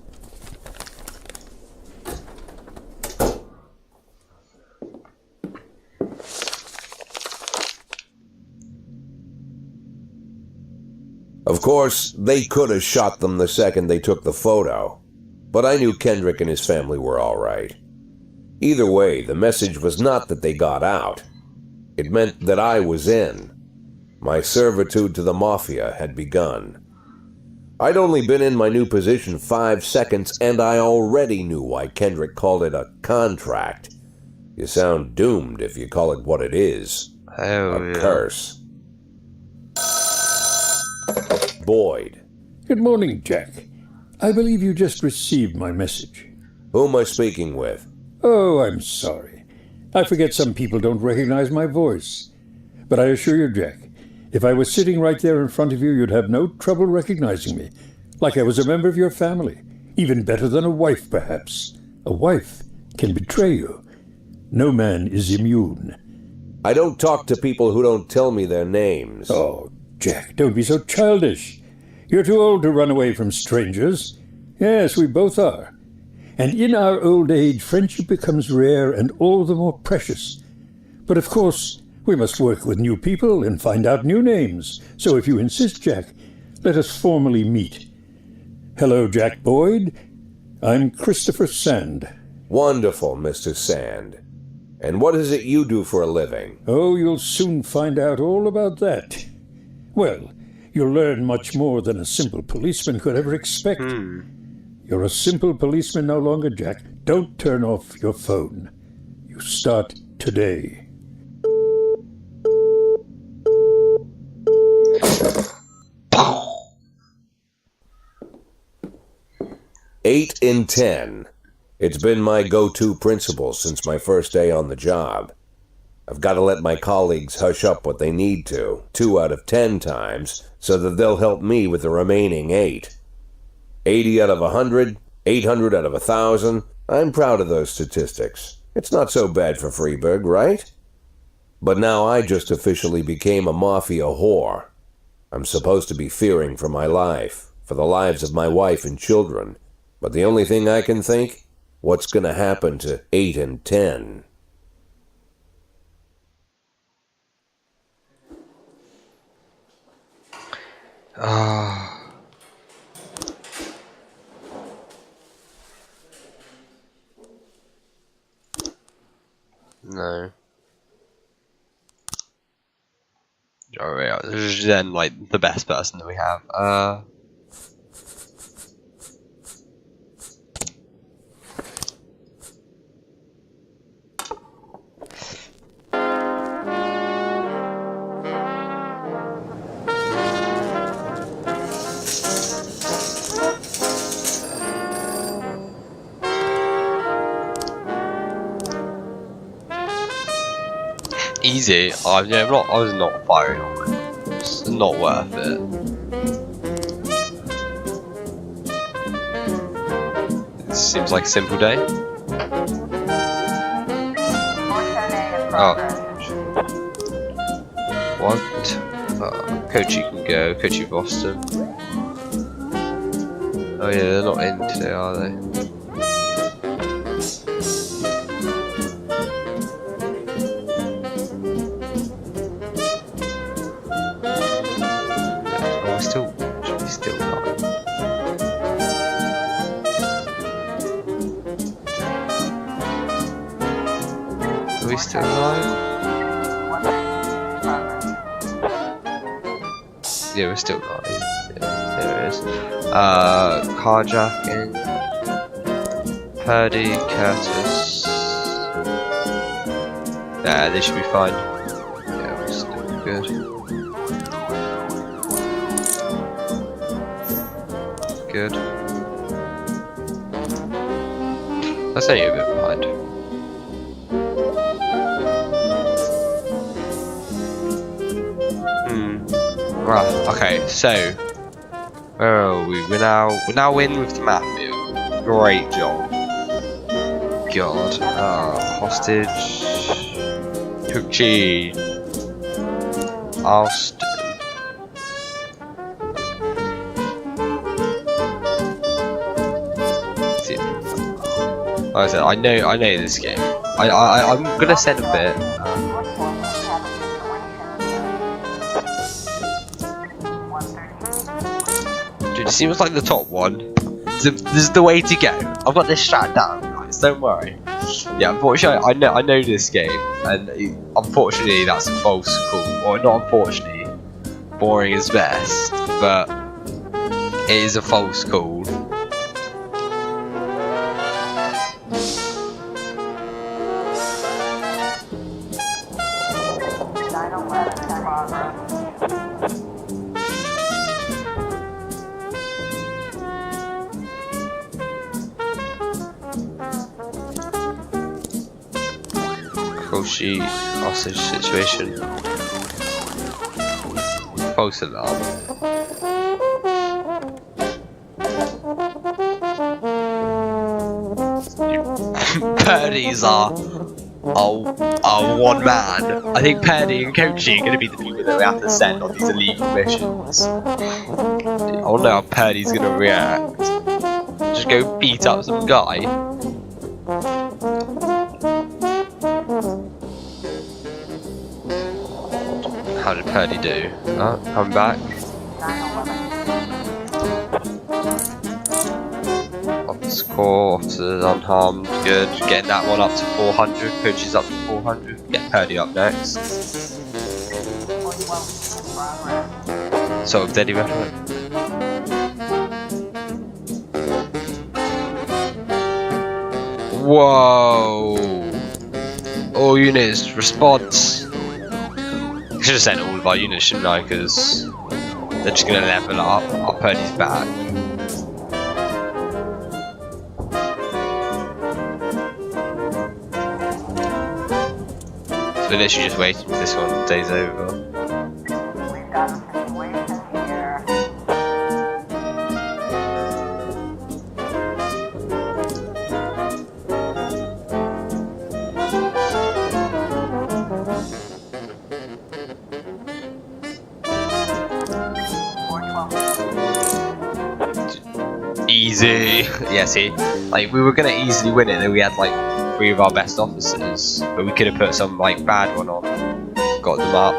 Of course, they could have shot them the second they took the photo, but I knew Kendrick and his family were all right. Either way, the message was not that they got out. It meant that I was in. My servitude to the Mafia had begun. I'd only been in my new position 5 seconds, and I already knew why Kendrick called it a contract. You sound doomed if you call it what it is. A curse. Boyd. Good morning, Jack. I believe you just received my message. Who am I speaking with? Oh, I'm sorry. I forget some people don't recognize my voice. But I assure you, Jack, if I was sitting right there in front of you, you'd have no trouble recognizing me. Like I was a member of your family. Even better than a wife, perhaps. A wife can betray you. No man is immune. I don't talk to people who don't tell me their names. Oh, Jack, don't be so childish. You're too old to run away from strangers. Yes, we both are. And in our old age, friendship becomes rare and all the more precious. But of course, we must work with new people and find out new names. So if you insist, Jack, let us formally meet. Hello, Jack Boyd. I'm Christopher Sand. Wonderful, Mr. Sand. And what is it you do for a living? Oh, you'll soon find out all about that. Well, you'll learn much more than a simple policeman could ever expect. You're a simple policeman no longer, Jack. Don't turn off your phone. You start today. Eight in 10. It's been my go-to principle since my first day on the job. I've got to let my colleagues hush up what they need to, 2 out of 10 times, so that they'll help me with the remaining 8. 80 out of 100, 800 out of 1,000. I'm proud of those statistics. It's not so bad for Freeburg, right? But now I just officially became a Mafia whore. I'm supposed to be fearing for my life, for the lives of my wife and children. But the only thing I can think, what's going to happen to 8 and 10? No. Alright, this is then like the best person that we have. Easy. I was not firing on it. It's not worth it. It seems like a simple day. Oh. What? Coach, you can go. Coach, you Boston. Oh yeah, they're not in today, are they? Still alive? Yeah, we're still alive. Yeah, there it is. Carjacking. Purdy, Curtis. Yeah, they should be fine. Yeah, we're still good. Good. That's only a bit behind. Right, okay, so Where are we? We're now in with Matthew. Great job. God. Hostage. Coochie. Austin. Like I said, I know this game. I'm gonna send a bit. Dude, it seems like the top one. This is the way to go. I've got this strat down, guys. Don't worry. Yeah, unfortunately, I know this game, and unfortunately, that's a false call. Or not unfortunately, boring is best, but it is a false call. Koshi hostage situation. False alarm. Purdy's are one man. I think Purdy and Kochi are going to be the people that we have to send on these illegal missions. I wonder how Purdy's going to react. Just go beat up some guy. How did Purdy do? Oh, come back. Score, officers unharmed, good. Getting that one up to 400, Coach's up to 400. Get Purdy up next. So, Daddy Reference. Whoa! All units, response. I should have sent all of our units, shouldn't I? Because they're just going to level up. Our Purdy's back. So we're literally just waiting for this one day's over. We've got a situation here. Easy. Yeah, see, like we were gonna easily win it, and we had like 3 of our best officers, but we could have put some like bad one on, got them up.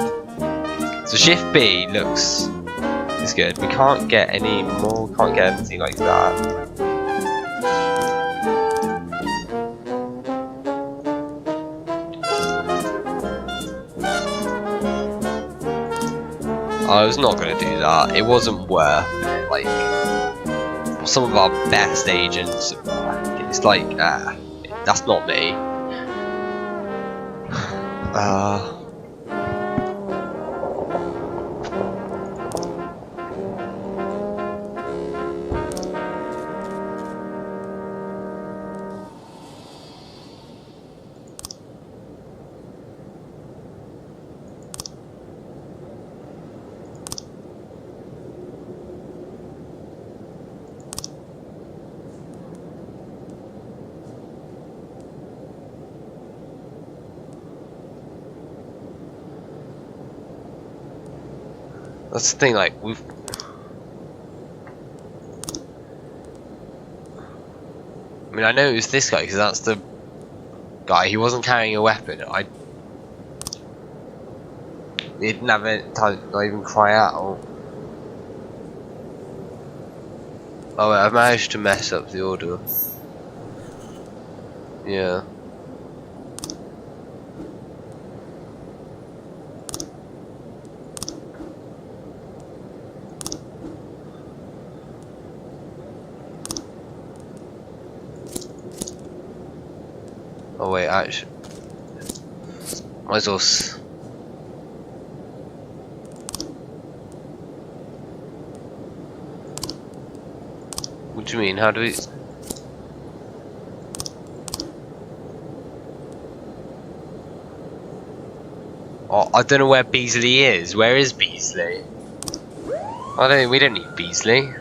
So shift B looks is good. We can't get any more. Can't get anything like that. I was not gonna do that. It wasn't worth it. Like some of our best agents, it's like that's not me. That's the thing, like, we've... I mean, I know it was this guy, because that's the guy. He wasn't carrying a weapon. He didn't have any time to even cry out. Oh, wait, I managed to mess up the order. Yeah. Oh wait, actually, might as well. What do you mean? How do we? Oh, I don't know where Beasley is. Where is Beasley? We don't need Beasley.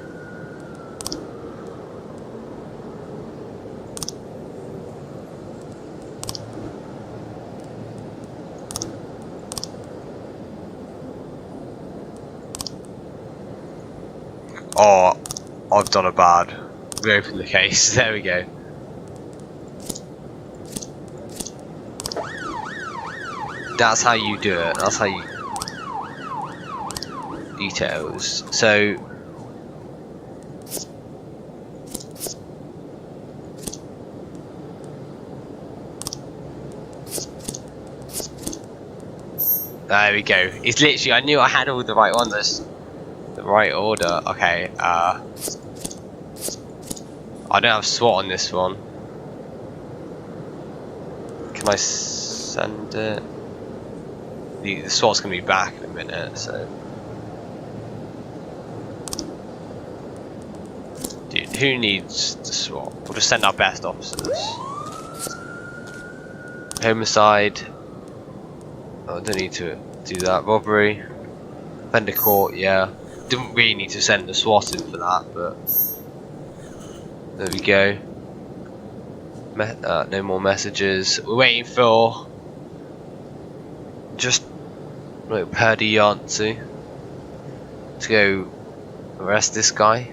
Oh, I've done a bad. We open the case. There we go. That's how you do it. That's how you details. So there we go. It's literally, I knew I had all the right ones. The right order. Okay. I don't have SWAT on this one. Can I send it? The SWAT's gonna be back in a minute, so. Dude, who needs the SWAT? We'll just send our best officers. Homicide. Oh, I don't need to do that. Robbery. Offender court, yeah. Didn't really need to send the SWAT in for that, but. There we go. No more messages. We're waiting for. Just. Like Purdy Yancey to go arrest this guy.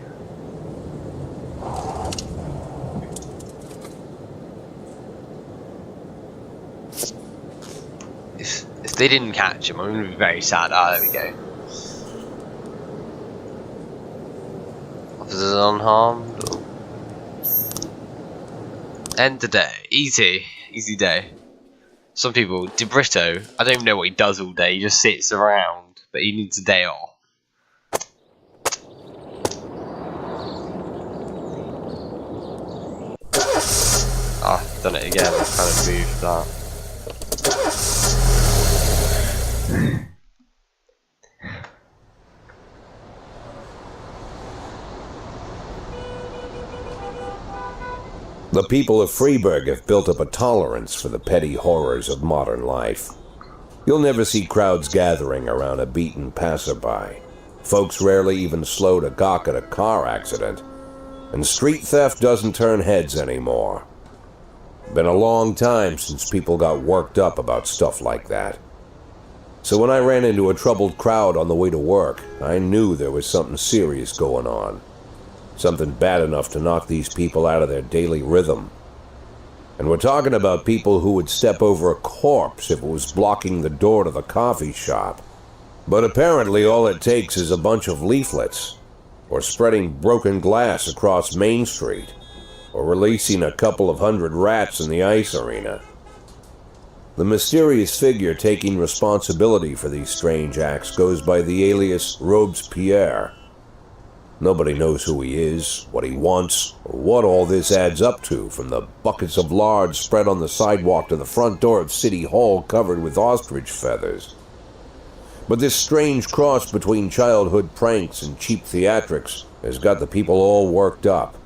If they didn't catch him, I'm gonna be very sad. Ah, there we go. Officers unharmed. End the day. Easy day. Some people, DeBrito, I don't even know what he does all day, he just sits around, but he needs a day off. Ah, done it again, I've kind of moved that. The people of Freiburg have built up a tolerance for the petty horrors of modern life. You'll never see crowds gathering around a beaten passerby. Folks rarely even slow to gawk at a car accident. And street theft doesn't turn heads anymore. Been a long time since people got worked up about stuff like that. So when I ran into a troubled crowd on the way to work, I knew there was something serious going on. Something bad enough to knock these people out of their daily rhythm. And we're talking about people who would step over a corpse if it was blocking the door to the coffee shop. But apparently all it takes is a bunch of leaflets, or spreading broken glass across Main Street, or releasing a couple of hundred rats in the ice arena. The mysterious figure taking responsibility for these strange acts goes by the alias Robespierre. Nobody knows who he is, what he wants, or what all this adds up to, from the buckets of lard spread on the sidewalk to the front door of City Hall covered with ostrich feathers. But this strange cross between childhood pranks and cheap theatrics has got the people all worked up.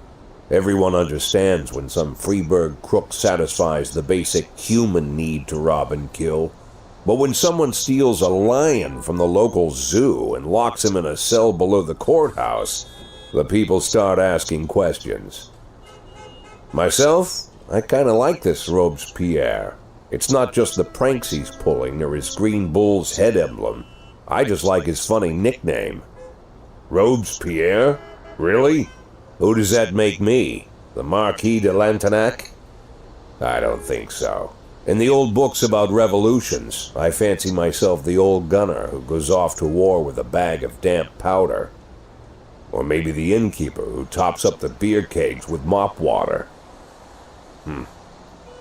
Everyone understands when some Freiburg crook satisfies the basic human need to rob and kill. But when someone steals a lion from the local zoo and locks him in a cell below the courthouse, the people start asking questions. Myself, I kinda like this Robespierre. It's not just the pranks he's pulling or his green bull's head emblem. I just like his funny nickname. Robespierre? Really? Who does that make me? The Marquis de Lantenac? I don't think so. In the old books about revolutions, I fancy myself the old gunner who goes off to war with a bag of damp powder. Or maybe the innkeeper who tops up the beer kegs with mop water.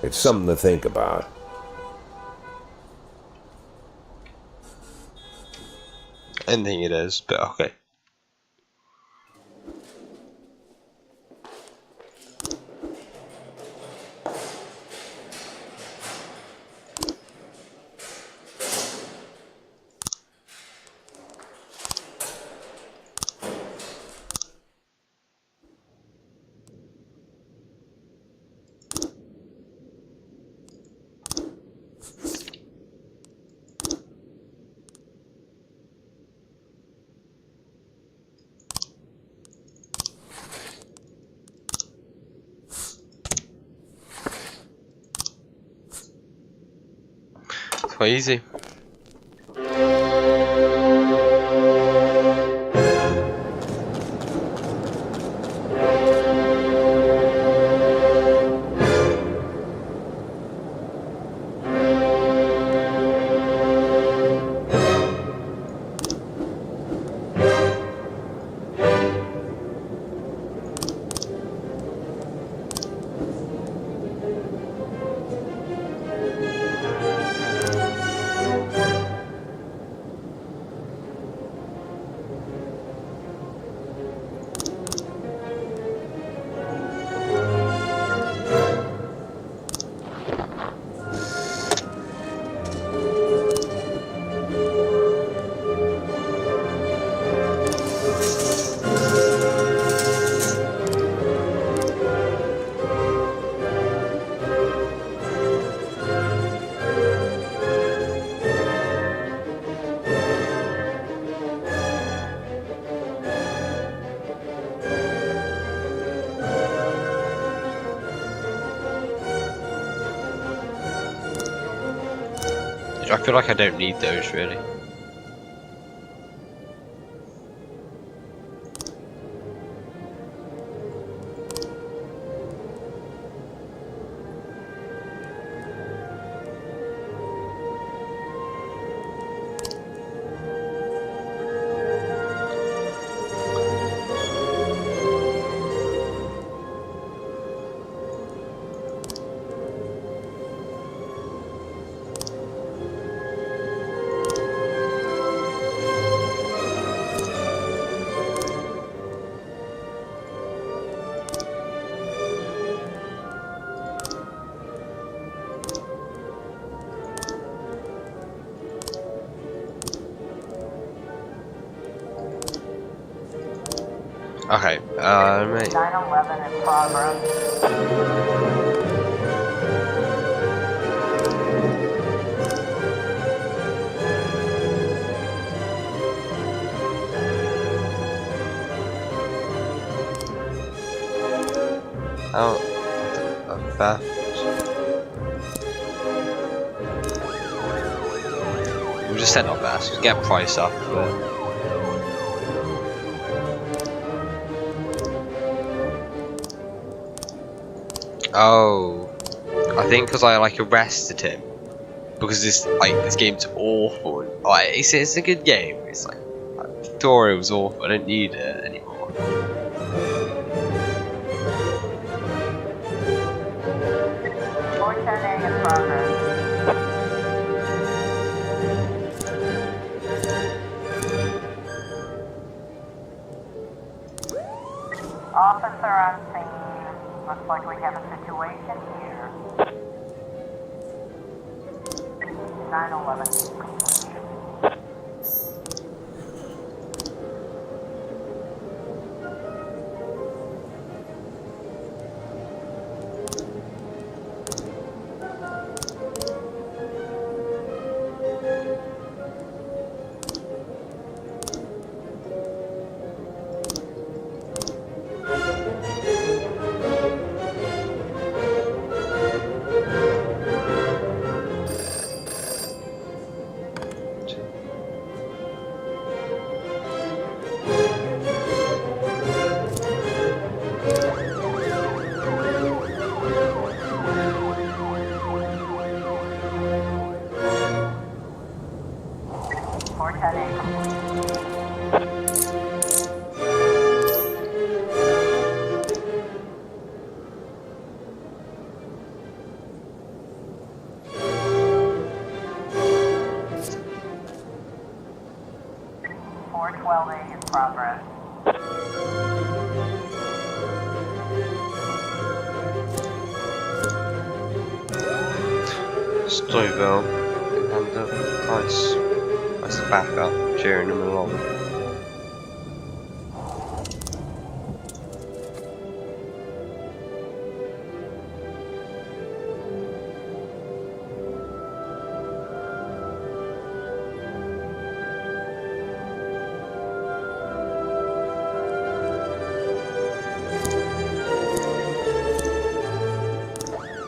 It's something to think about. I didn't think it is, but okay. Quite easy. I feel like I don't need those really. Okay, mate. 911 in progress. Oh, theft. We'll just send our best. We'll get price up, but. Oh, I think because I like arrested him because this game's awful. Like it's a good game. It's like the tutorial was awful. I don't need it anymore. 410A in progress. Officer on scene. Looks like we have a situation here. 911 complete. in progress. Stoyville and Price. That's the backup, cheering them along.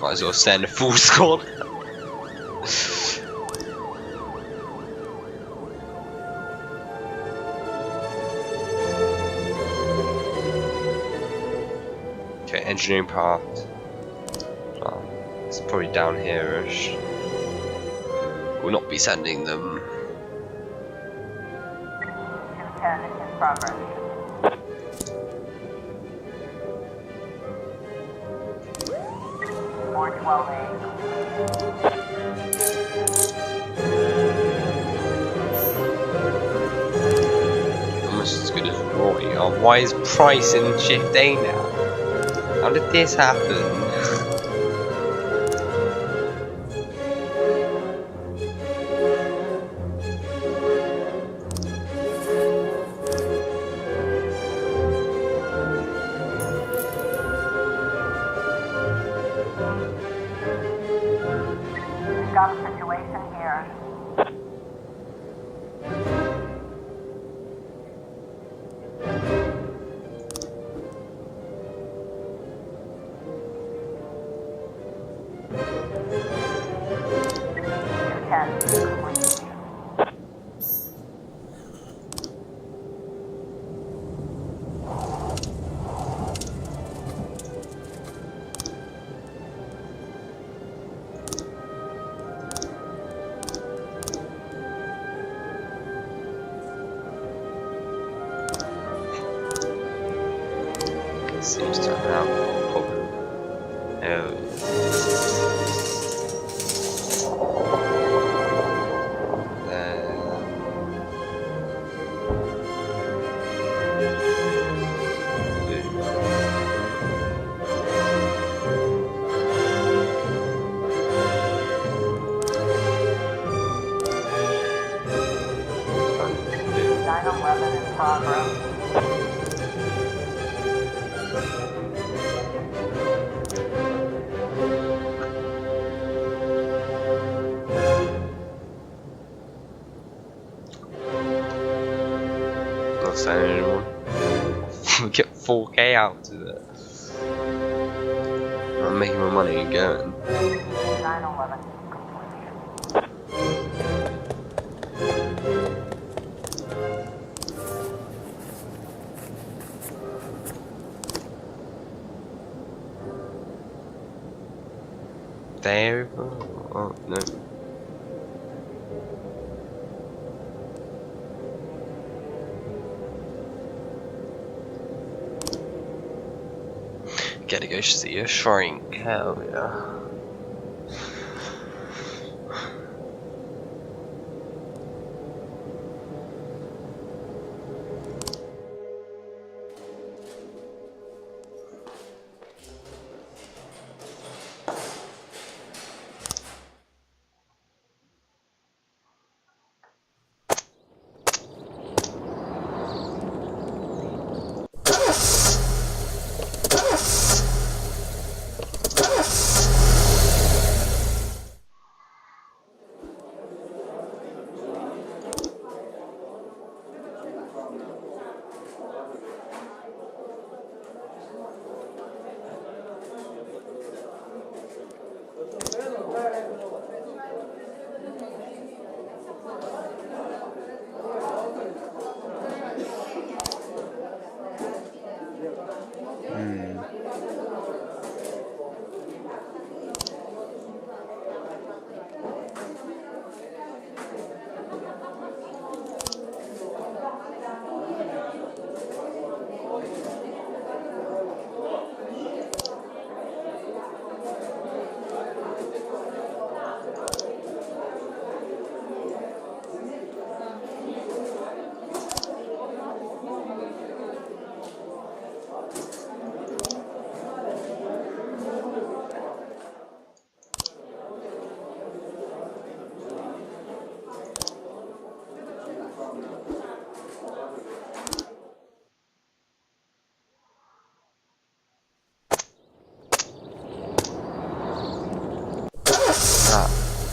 Might as well send a full squad. Okay, engineering part. Oh, it's probably down here-ish. We'll not be sending them. 210 in progress. Almost as good as Roy. Oh, why is Price in Shift A now? How did this happen? Got a situation here. seems to have a problem. Oh. Not saying anyone. We get 4K out of it. I'm making my money and going. 9/11 There. Oh no. Gotta go see a shrink. Hell yeah.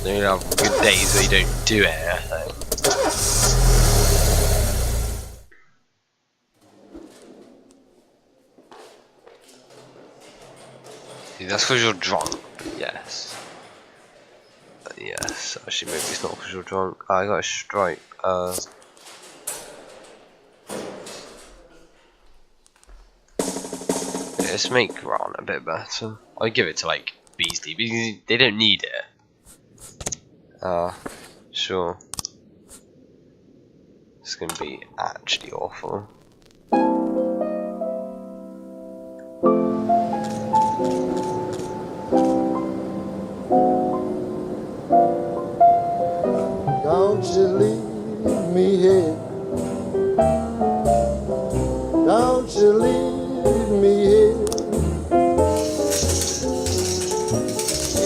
You have good days where you don't do anything. See, that's because you're drunk. Yes. Yes. Actually, maybe it's not because you're drunk. Oh, I got a strike. Let's make Ron a bit better. I'll give it to like Beasley because they don't need it. Sure. It's gonna be actually awful. Don't you leave me here. Don't you leave me here.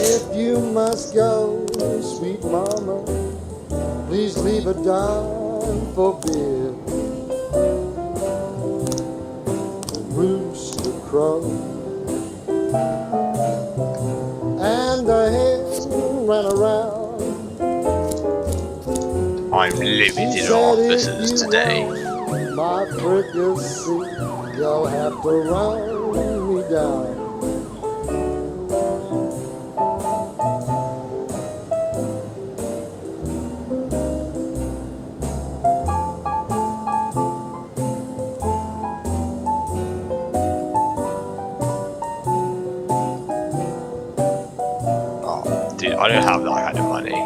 If you must go, sweet mama, please leave a dime for beer. Rooster crow and the hen ran around. I'm limited officers today. My fricassee, you'll have to run me down. Dude, I don't have that kind of money.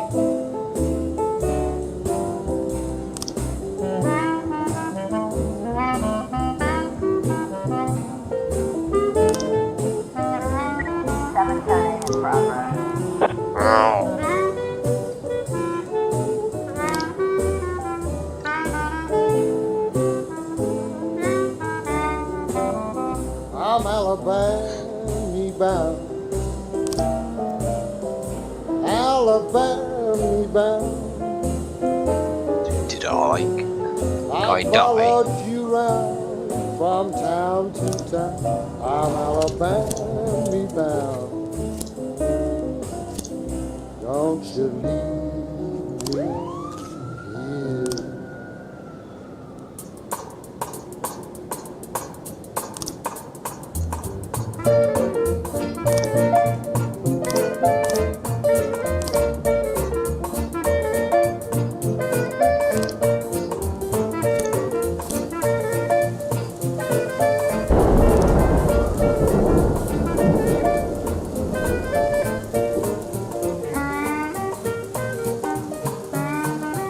Alabama bound. Alabama bound. Did I I die? followed you round from town to town. I'm Alabama bound. Don't you leave me here.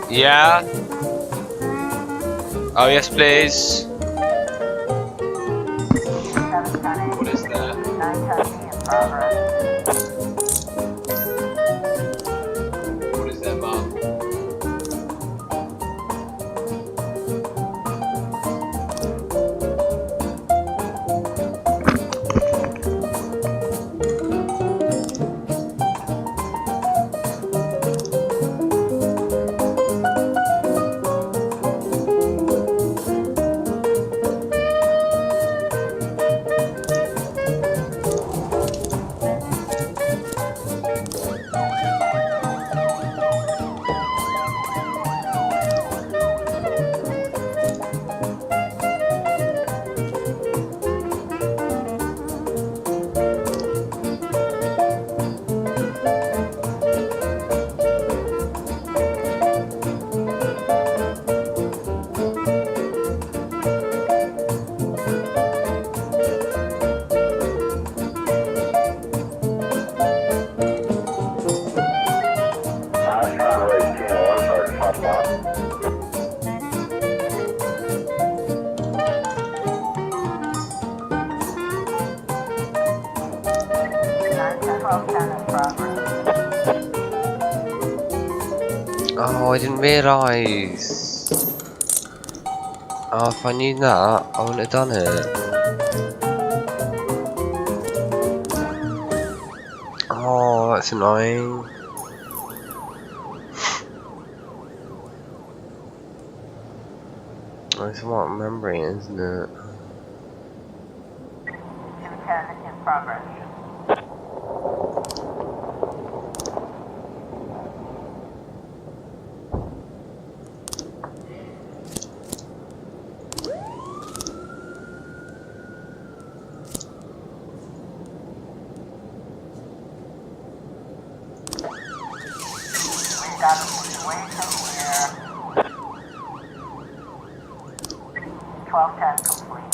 Yeah. Oh yes, please. What is that? 910 in progress. What is that, Mom? Oh, I didn't realise. Oh, if I knew that, I wouldn't have done it. Oh, that's annoying. That's what I'm remembering, isn't it? 210 in progress. We've got a situation here. 1210 complete.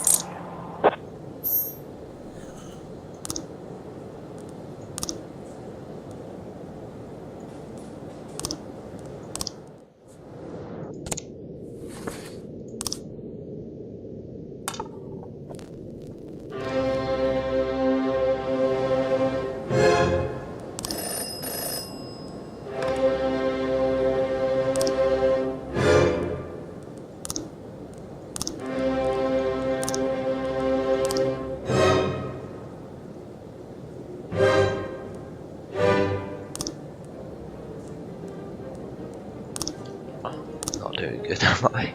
Not doing good, am I?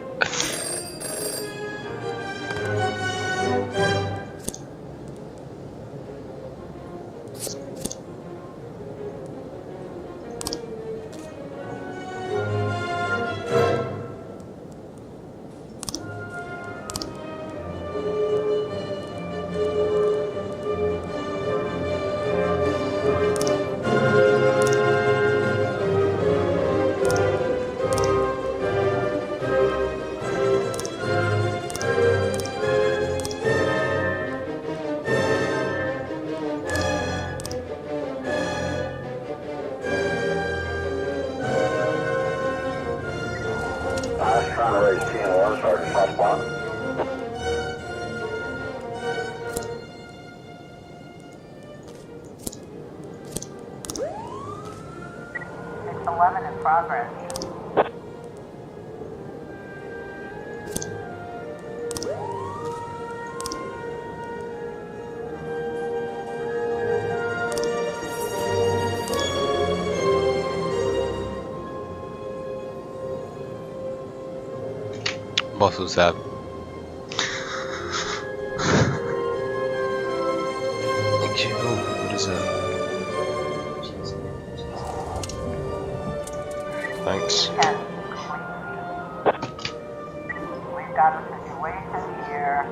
It's 11 in progress. bottle tab. Thank you. Oh, what is that? Thanks. We've got a situation here.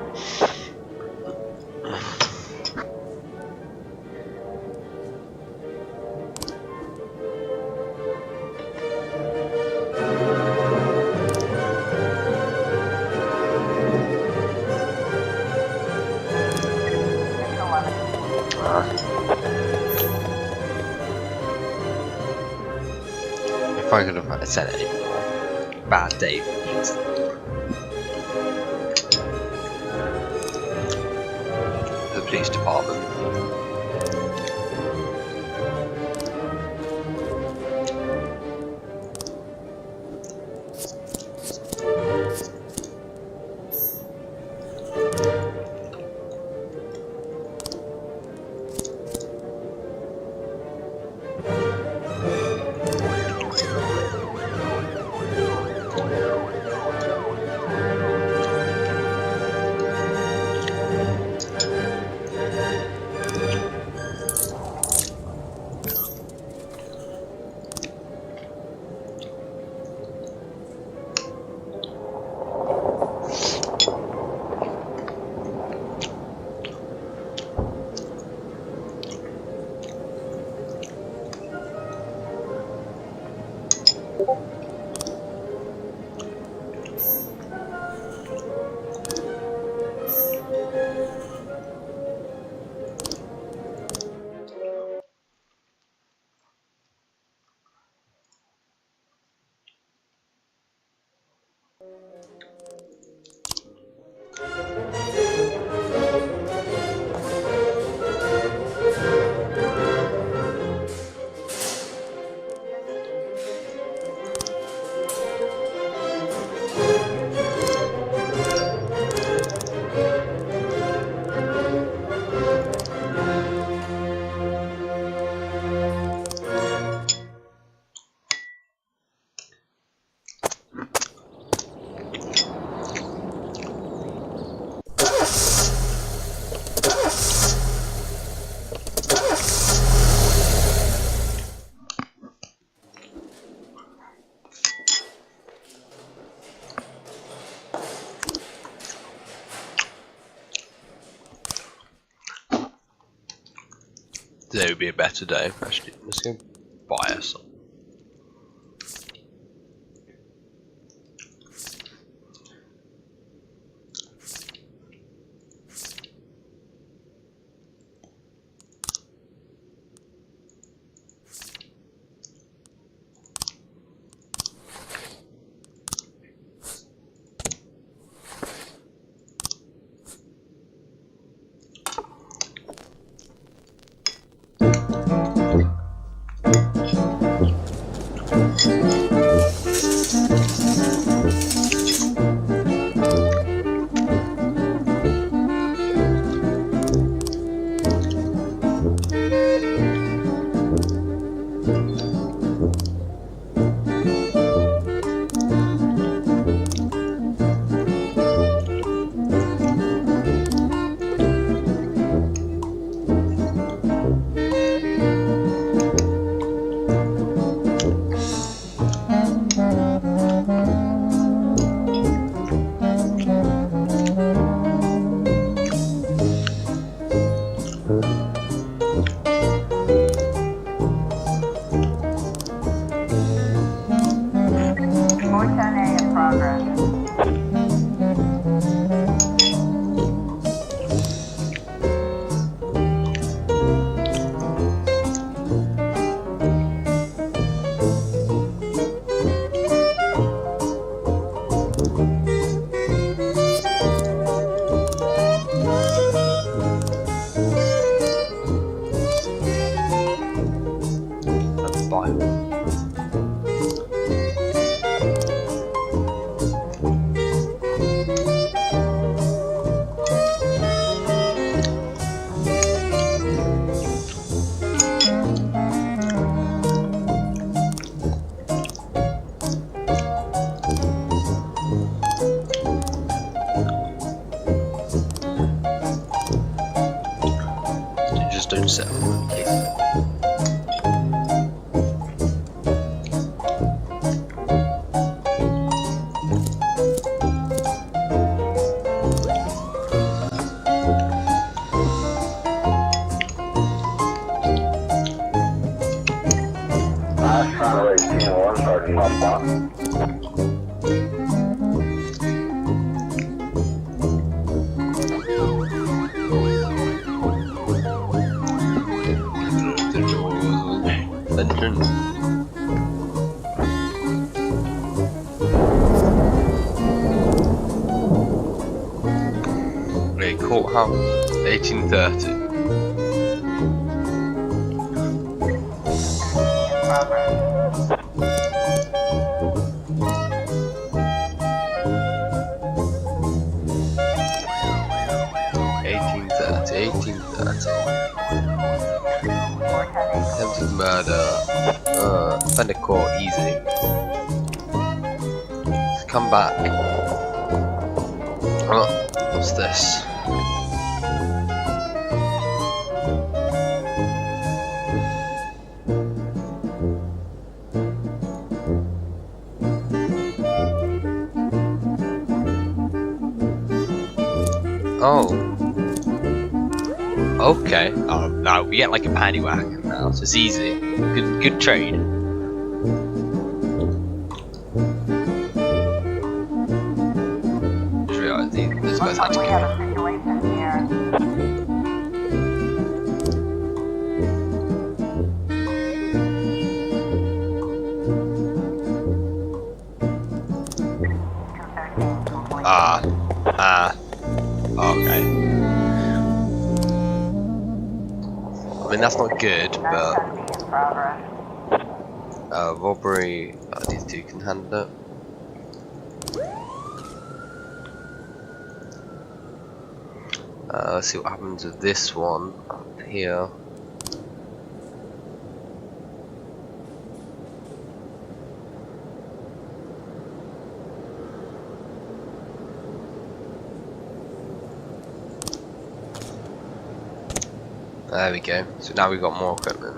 If I could have said it anymore. Bad day for these. The police department. Today would be a better day. Actually, let's go buy us some. don't settle, please. Courthouse, 1830. Attempted murder. Offender court, easy. Let's come back. Oh, what's this? Oh. Okay. Oh, no, we get like a paddy wagon now, so it's easy. Good trade. Just realised these guys had to We have a situation here. Okay. I mean, that's not good, but robbery. These two can handle it. Let's see what happens with this one up here. There we go. So now we've got more equipment.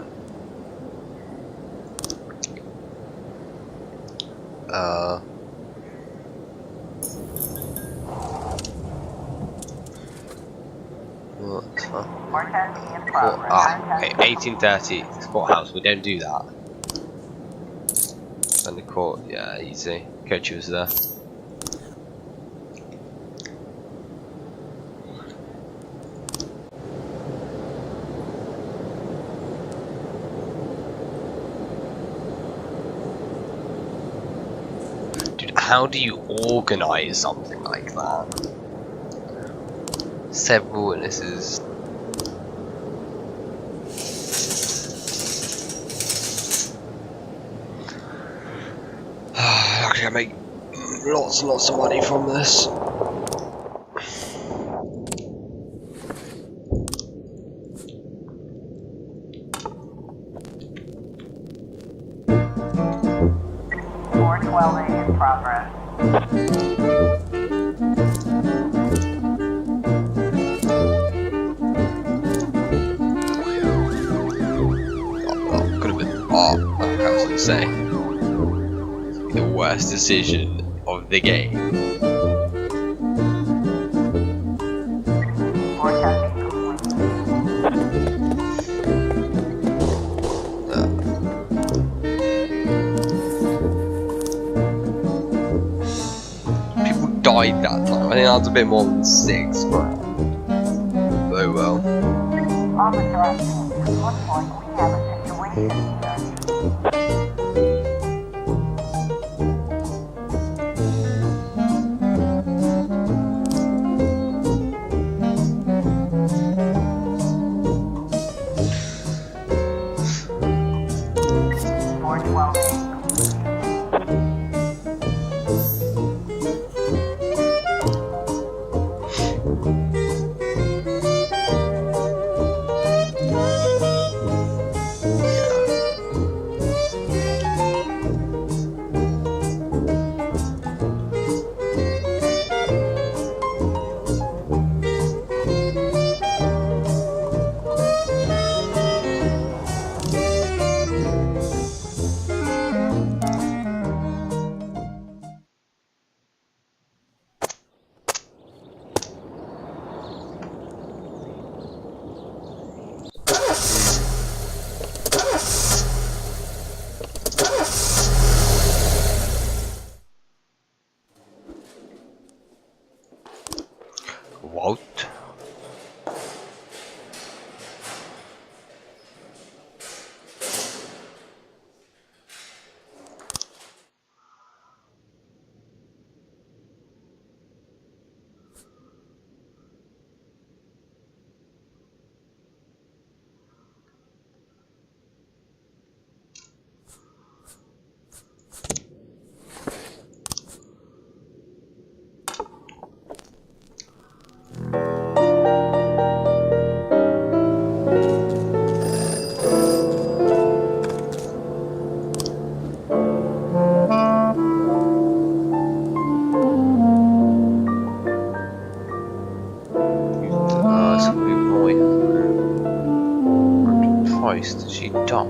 What? Okay, 1830 courthouse. We don't do that. And the court, yeah, easy. Coach was there. How do you organize something like that? Several witnesses. I'm gonna make lots and lots of money from this. In progress. Could have been. I was gonna say the worst decision of the game. Died that time. I think that's a bit more than 6, but oh well. Officer, it looks like we have a situation here. Christ, did she die?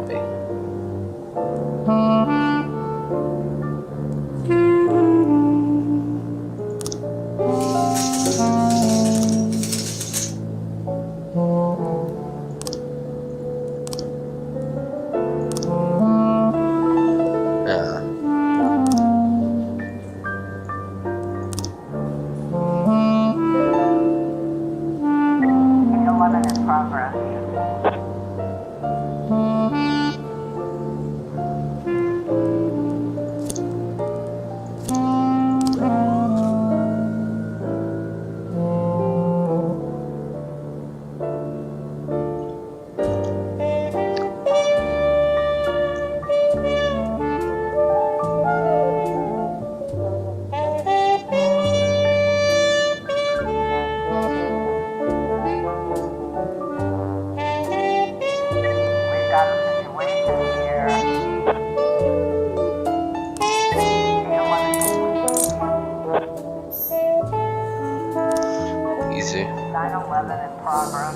Easy. 911 in progress.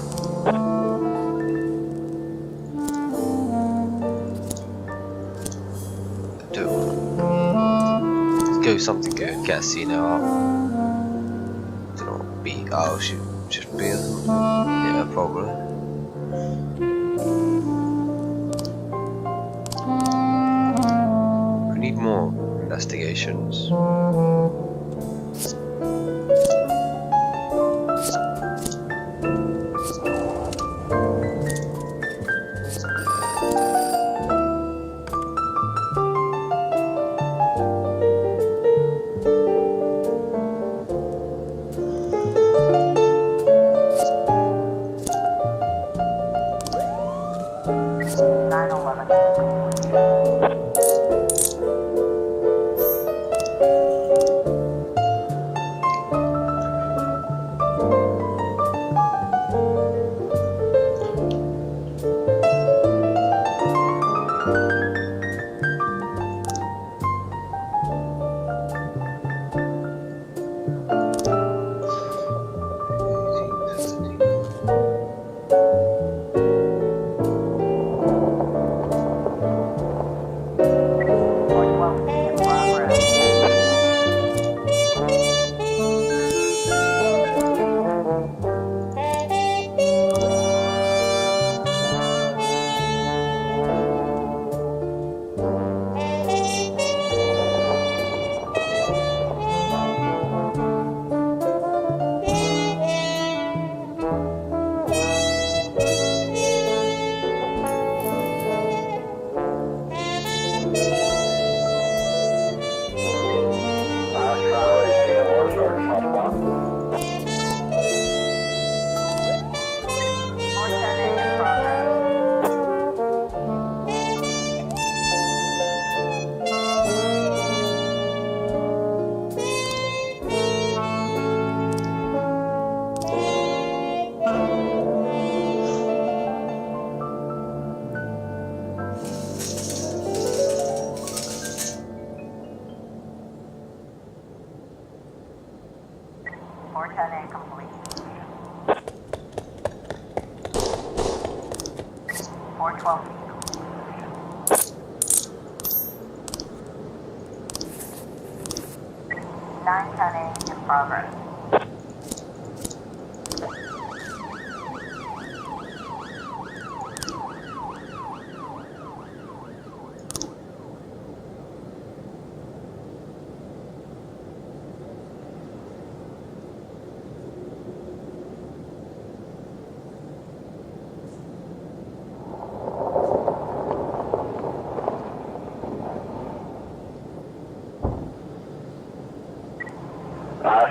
Let's go something good. Casino up. Don't know what B. Oh shoot, just B. Yeah, probably. We need more investigations.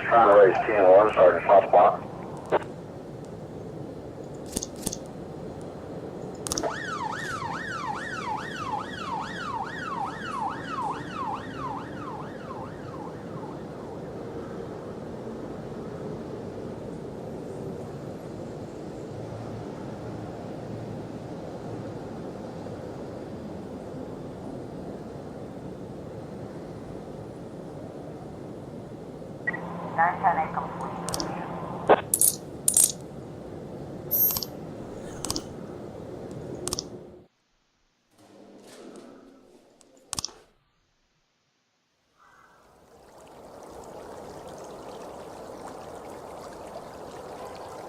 Trying to raise 10-1, Sergeant Hotspot.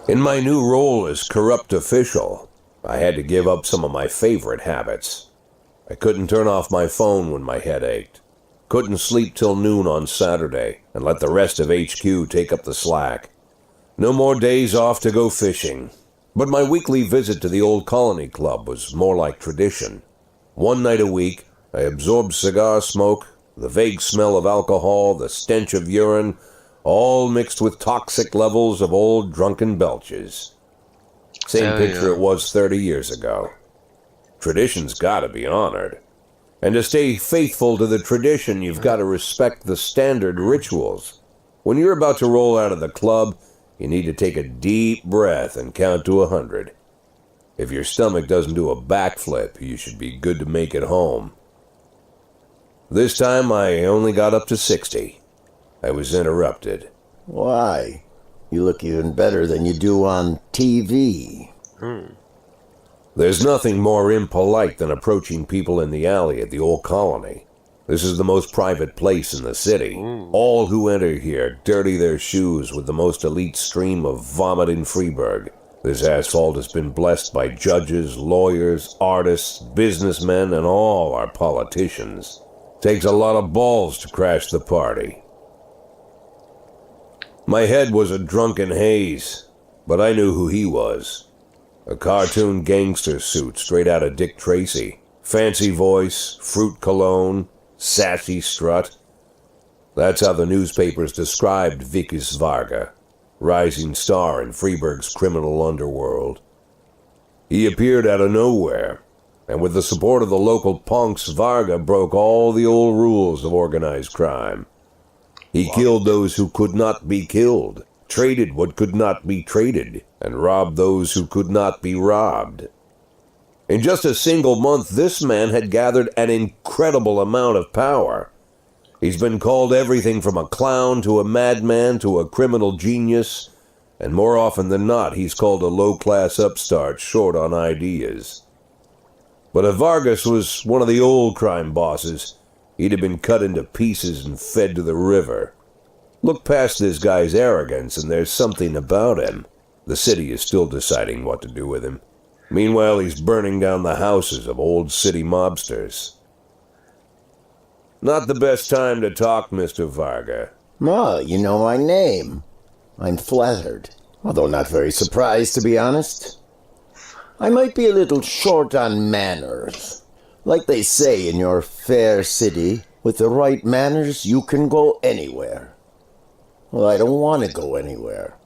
In my new role as corrupt official, I had to give up some of my favorite habits. I couldn't turn off my phone when my head ached. Couldn't sleep till noon on Saturday and let the rest of HQ take up the slack. No more days off to go fishing. But my weekly visit to the old Colony Club was more like tradition. One night a week, I absorbed cigar smoke, the vague smell of alcohol, the stench of urine, all mixed with toxic levels of old drunken belches. Same picture it was 30 years ago. Tradition's gotta be honored. And to stay faithful to the tradition, you've got to respect the standard rituals. When you're about to roll out of the club, you need to take a deep breath and count to 100. If your stomach doesn't do a backflip, you should be good to make it home. This time, I only got up to 60. I was interrupted. Why? You look even better than you do on TV. There's nothing more impolite than approaching people in the alley at the old Colony. This is the most private place in the city. All who enter here dirty their shoes with the most elite stream of vomit in Freeburg. This asphalt has been blessed by judges, lawyers, artists, businessmen, and all our politicians. Takes a lot of balls to crash the party. My head was a drunken haze, but I knew who he was. A cartoon gangster suit straight out of Dick Tracy. Fancy voice, fruit cologne, sassy strut. That's how the newspapers described Vikas Varga, rising star in Freeburg's criminal underworld. He appeared out of nowhere, and with the support of the local punks, Varga broke all the old rules of organized crime. He killed those who could not be killed, traded what could not be traded, and robbed those who could not be robbed. In just a single month, this man had gathered an incredible amount of power. He's been called everything from a clown to a madman to a criminal genius, and more often than not, he's called a low-class upstart short on ideas. But if Vargas was one of the old crime bosses, he'd have been cut into pieces and fed to the river. Look past this guy's arrogance, and there's something about him. The city is still deciding what to do with him. Meanwhile, he's burning down the houses of old city mobsters. Not the best time to talk, Mr. Varga. Well, you know my name. I'm flattered, although not very surprised, to be honest. I might be a little short on manners. Like they say in your fair city, with the right manners, you can go anywhere. Well, I don't want to go anywhere.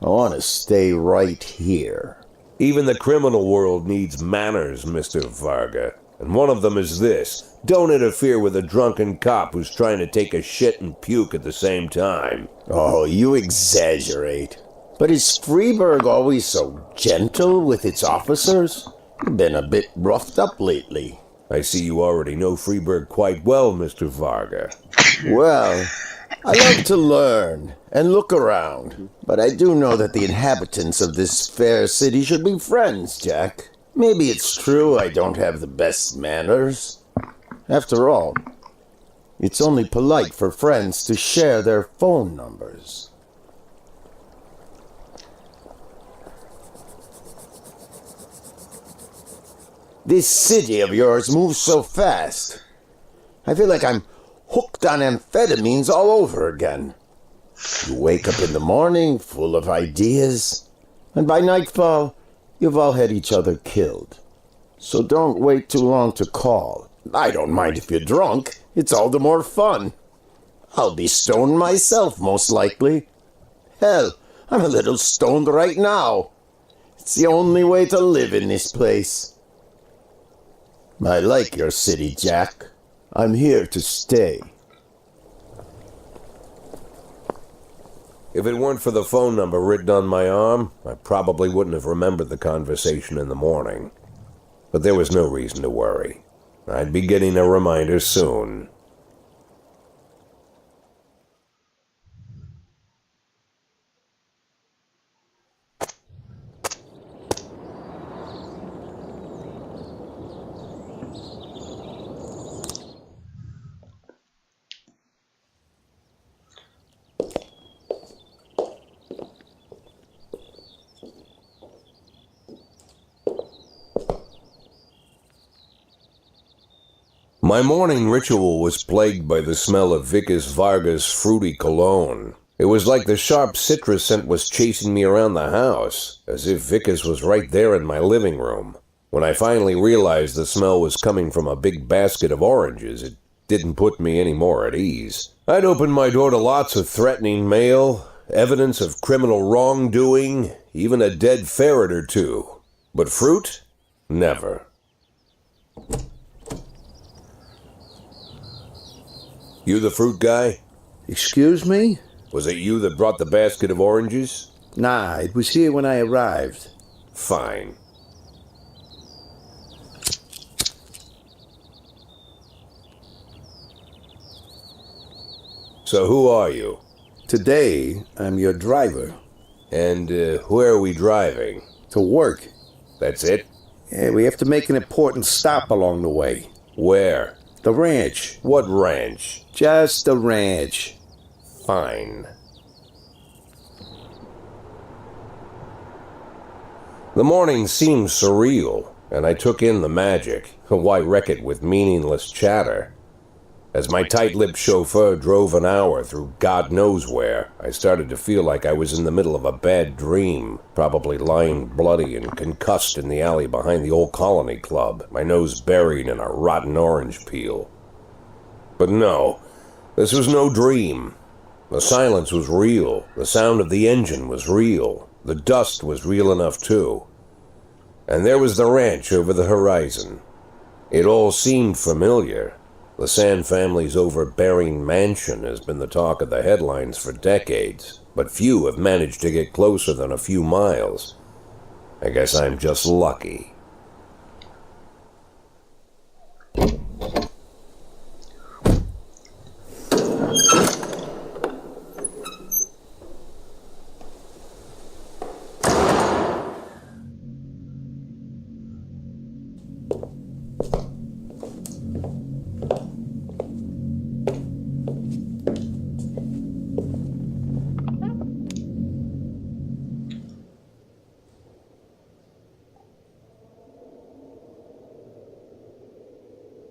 I want to stay right here. Even the criminal world needs manners, Mr. Varga. And one of them is this. Don't interfere with a drunken cop who's trying to take a shit and puke at the same time. Oh, you exaggerate. But is Freeburg always so gentle with its officers? You've been a bit roughed up lately. I see you already know Freeburg quite well, Mr. Varga. Well, I love to learn and look around, but I do know that the inhabitants of this fair city should be friends, Jack. Maybe it's true I don't have the best manners. After all, it's only polite for friends to share their phone numbers. This city of yours moves so fast. I feel like I'm hooked on amphetamines all over again. You wake up in the morning full of ideas, and by nightfall, you've all had each other killed. So don't wait too long to call. I don't mind if you're drunk. It's all the more fun. I'll be stoned myself, most likely. Hell, I'm a little stoned right now. It's the only way to live in this place. I like your city, Jack. I'm here to stay. If it weren't for the phone number written on my arm, I probably wouldn't have remembered the conversation in the morning. But there was no reason to worry. I'd be getting a reminder soon. My morning ritual was plagued by the smell of Vicus Vargas' fruity cologne. It was like the sharp citrus scent was chasing me around the house, as if Vicus was right there in my living room. When I finally realized the smell was coming from a big basket of oranges, it didn't put me any more at ease. I'd opened my door to lots of threatening mail, evidence of criminal wrongdoing, even a dead ferret or two. But fruit? Never. You the fruit guy? Excuse me? Was it you that brought the basket of oranges? Nah, it was here when I arrived. Fine. So who are you? Today, I'm your driver. And where are we driving? To work. That's it? Yeah, we have to make an important stop along the way. Where? The ranch. What ranch? Just the ranch. Fine. The morning seemed surreal, and I took in the magic. Why wreck it with meaningless chatter? As my tight-lipped chauffeur drove an hour through God knows where, I started to feel like I was in the middle of a bad dream, probably lying bloody and concussed in the alley behind the old Colony Club, my nose buried in a rotten orange peel. But no, this was no dream. The silence was real, the sound of the engine was real, the dust was real enough too. And there was the ranch over the horizon. It all seemed familiar. The Sand family's overbearing mansion has been the talk of the headlines for decades, but few have managed to get closer than a few miles. I guess I'm just lucky.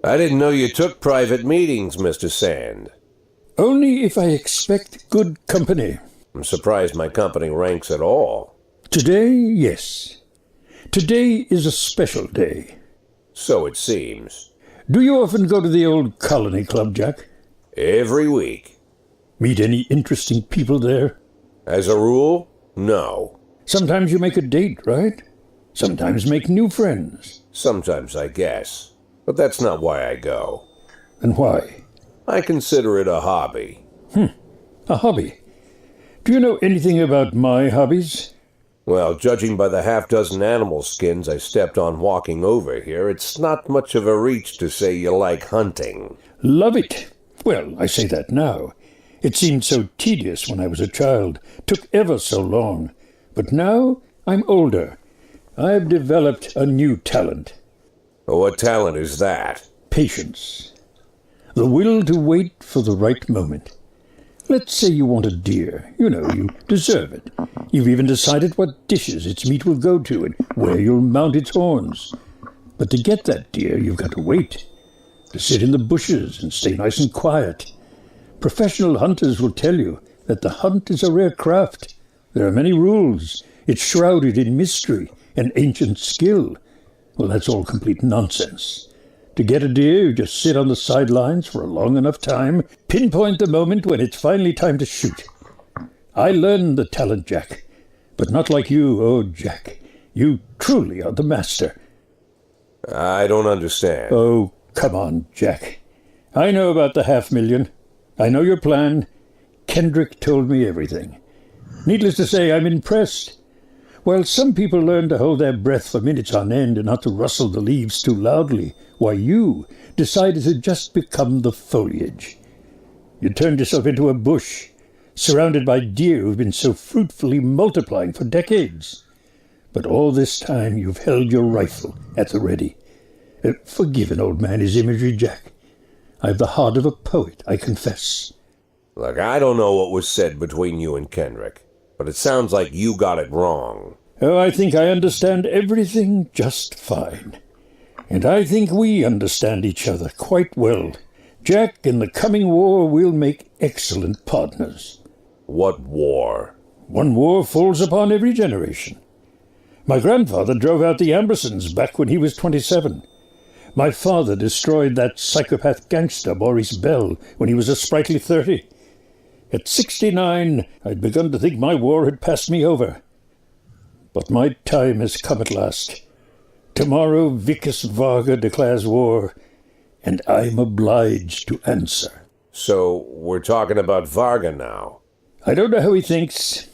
I didn't know you took private meetings, Mr. Sand. Only if I expect good company. I'm surprised my company ranks at all. Today, yes. Today is a special day. So it seems. Do you often go to the old Colony Club, Jack? Every week. Meet any interesting people there? As a rule, no. Sometimes you make a date, right? Sometimes make new friends. Sometimes, I guess. But that's not why I go. And why? I consider it a hobby. A hobby. Do you know anything about my hobbies? Well, judging by the half-dozen animal skins I stepped on walking over here, it's not much of a reach to say you like hunting. Love it. Well, I say that now. It seemed so tedious when I was a child. Took ever so long. But now I'm older. I've developed a new talent. What talent is that? Patience. The will to wait for the right moment. Let's say you want a deer. You know, you deserve it. You've even decided what dishes its meat will go to and where you'll mount its horns. But to get that deer, you've got to wait. To sit in the bushes and stay nice and quiet. Professional hunters will tell you that the hunt is a rare craft. There are many rules. It's shrouded in mystery and ancient skill. Well, that's all complete nonsense. To get a deer, you just sit on the sidelines for a long enough time, pinpoint the moment when it's finally time to shoot. I learned the talent, Jack. But not like you, oh, Jack. You truly are the master. I don't understand. Oh, come on, Jack. I know about the 500,000. I know your plan. Kendrick told me everything. Needless to say, I'm impressed. While some people learn to hold their breath for minutes on end and not to rustle the leaves too loudly, why you decided to just become the foliage. You turned yourself into a bush, surrounded by deer who've been so fruitfully multiplying for decades. But all this time you've held your rifle at the ready. Forgive an old man his imagery, Jack. I've the heart of a poet, I confess. Look, I don't know what was said between you and Kendrick, but it sounds like you got it wrong. Oh, I think I understand everything just fine. And I think we understand each other quite well. Jack, in the coming war, we'll make excellent partners. What war? One war falls upon every generation. My grandfather drove out the Ambersons back when he was 27. My father destroyed that psychopath gangster Maurice Bell when he was a sprightly 30. At 69, I'd begun to think my war had passed me over. But my time has come at last. Tomorrow Vickers Varga declares war, and I'm obliged to answer. So we're talking about Varga now? I don't know how he thinks.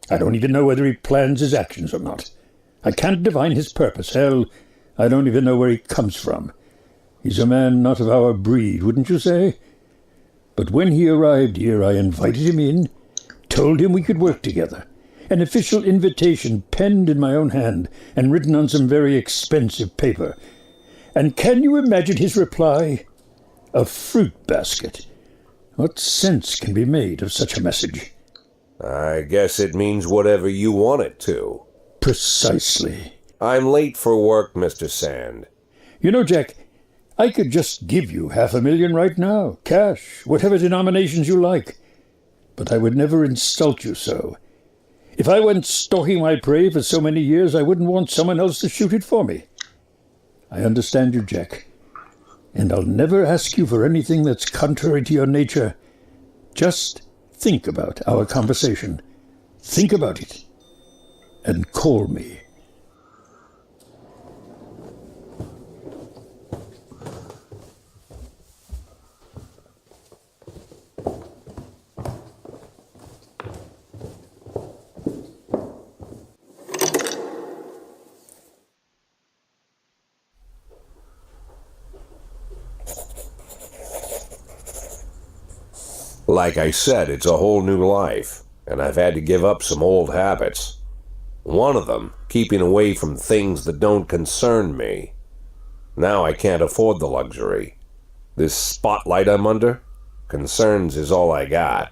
I don't even know whether he plans his actions or not. I can't divine his purpose. Hell, I don't even know where he comes from. He's a man not of our breed, wouldn't you say? But when he arrived here, I invited him in, told him we could work together. An official invitation penned in my own hand and written on some very expensive paper. And can you imagine his reply? A fruit basket. What sense can be made of such a message? I guess it means whatever you want it to. Precisely. I'm late for work, Mr. Sand. You know, Jack, I could just give you $500,000 right now, cash, whatever denominations you like. But I would never insult you so. If I went stalking my prey for so many years, I wouldn't want someone else to shoot it for me. I understand you, Jack, and I'll never ask you for anything that's contrary to your nature. Just think about our conversation. Think about it, and call me. Like I said, it's a whole new life, and I've had to give up some old habits. One of them, keeping away from things that don't concern me. Now I can't afford the luxury. This spotlight I'm under, concerns is all I got.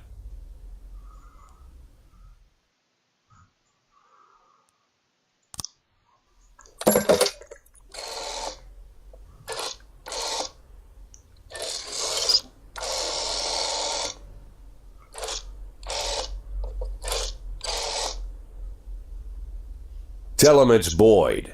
Tell him it's Boyd.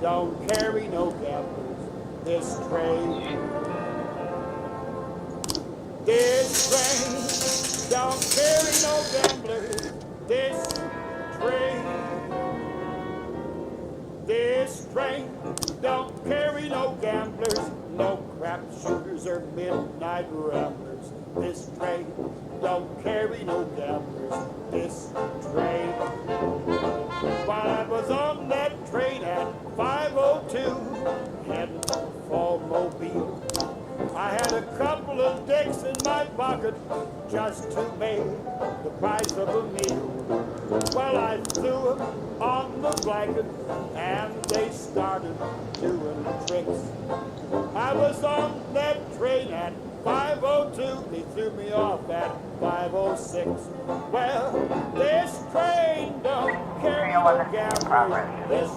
Don't carry no gamblers this train. This train don't carry no gamblers this train. This train don't carry no gamblers, no crap shooters or midnight ramblers. This train don't carry no gamblers this train. While I was on that train at 5:02, heading for Mobile, I had a couple of dicks in my pocket just to make the price of a meal. Well, I threw them on the blanket and they started doing tricks. I was on that train at 5:02, they threw me off at 5:06. Well, this train don't carry no gamblers. This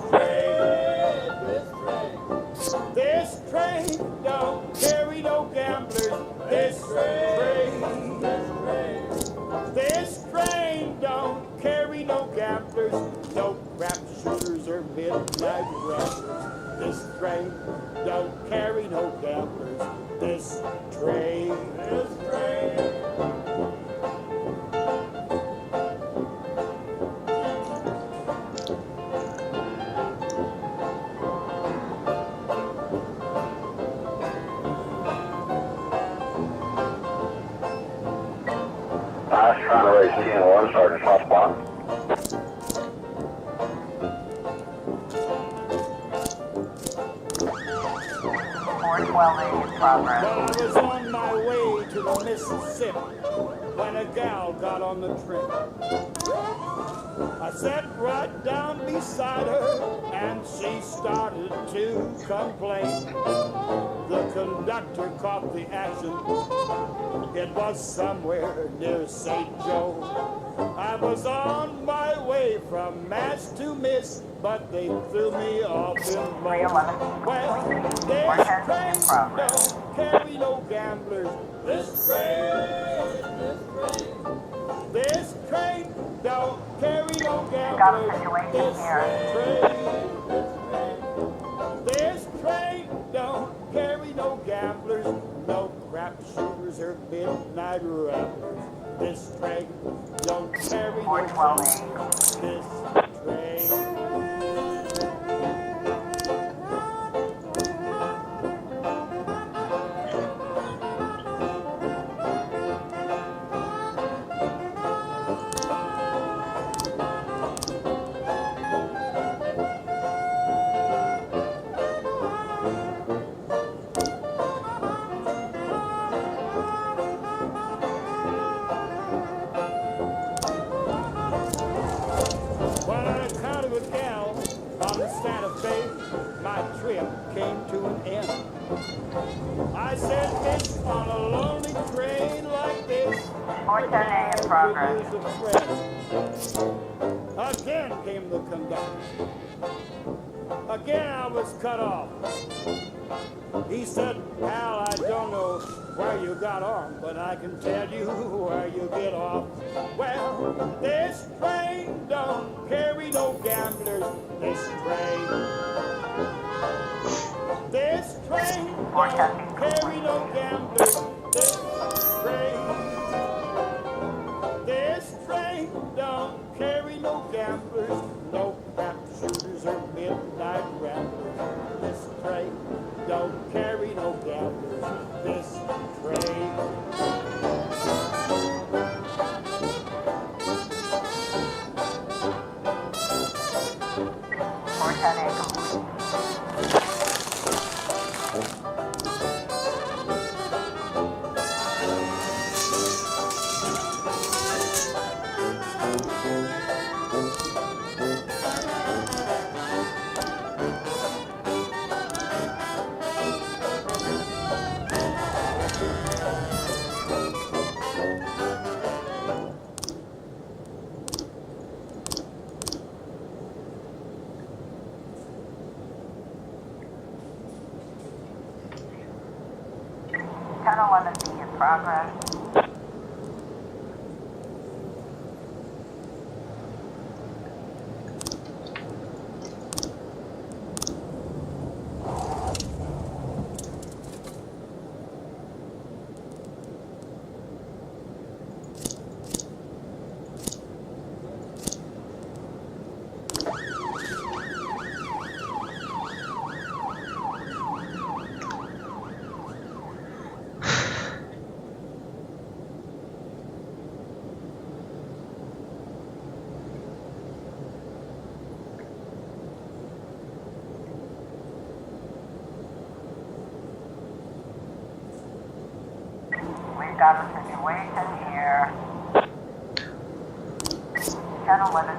train don't carry no gamblers. This train don't carry no gamblers, no crap shooters or midnight ramblers. This train don't carry no gamblers. This train. Trying to raise TN1, Sergeant Hotspot. 412 in progress. Well, I was on my way to the Mississippi when a gal got on the train. I sat right down beside her and she started to complain. The conductor caught the action. It was somewhere near St. Joe. I was on my way from Mass to Miss, but they threw me off in Mo. Well, this train don't carry no gamblers. This train don't carry no gamblers. This train don't carry no gamblers, no crap shooters or midnight ramblers. This train don't carry no gamblers. This train. Came to an end. I said, "Miss, on a lonely train like this, 410 in progress. Again came the conductor. Again I was cut off. He said, "Pal, I don't know where you got on, but I can tell you where you get off." Well, this train don't carry no gamblers. This train. This train don't carry no gamblers. This train don't carry no gamblers, no crap shooters or midnight ramblers. This train don't carry no gamblers. This train. in progress. We've got a situation here. Channel 11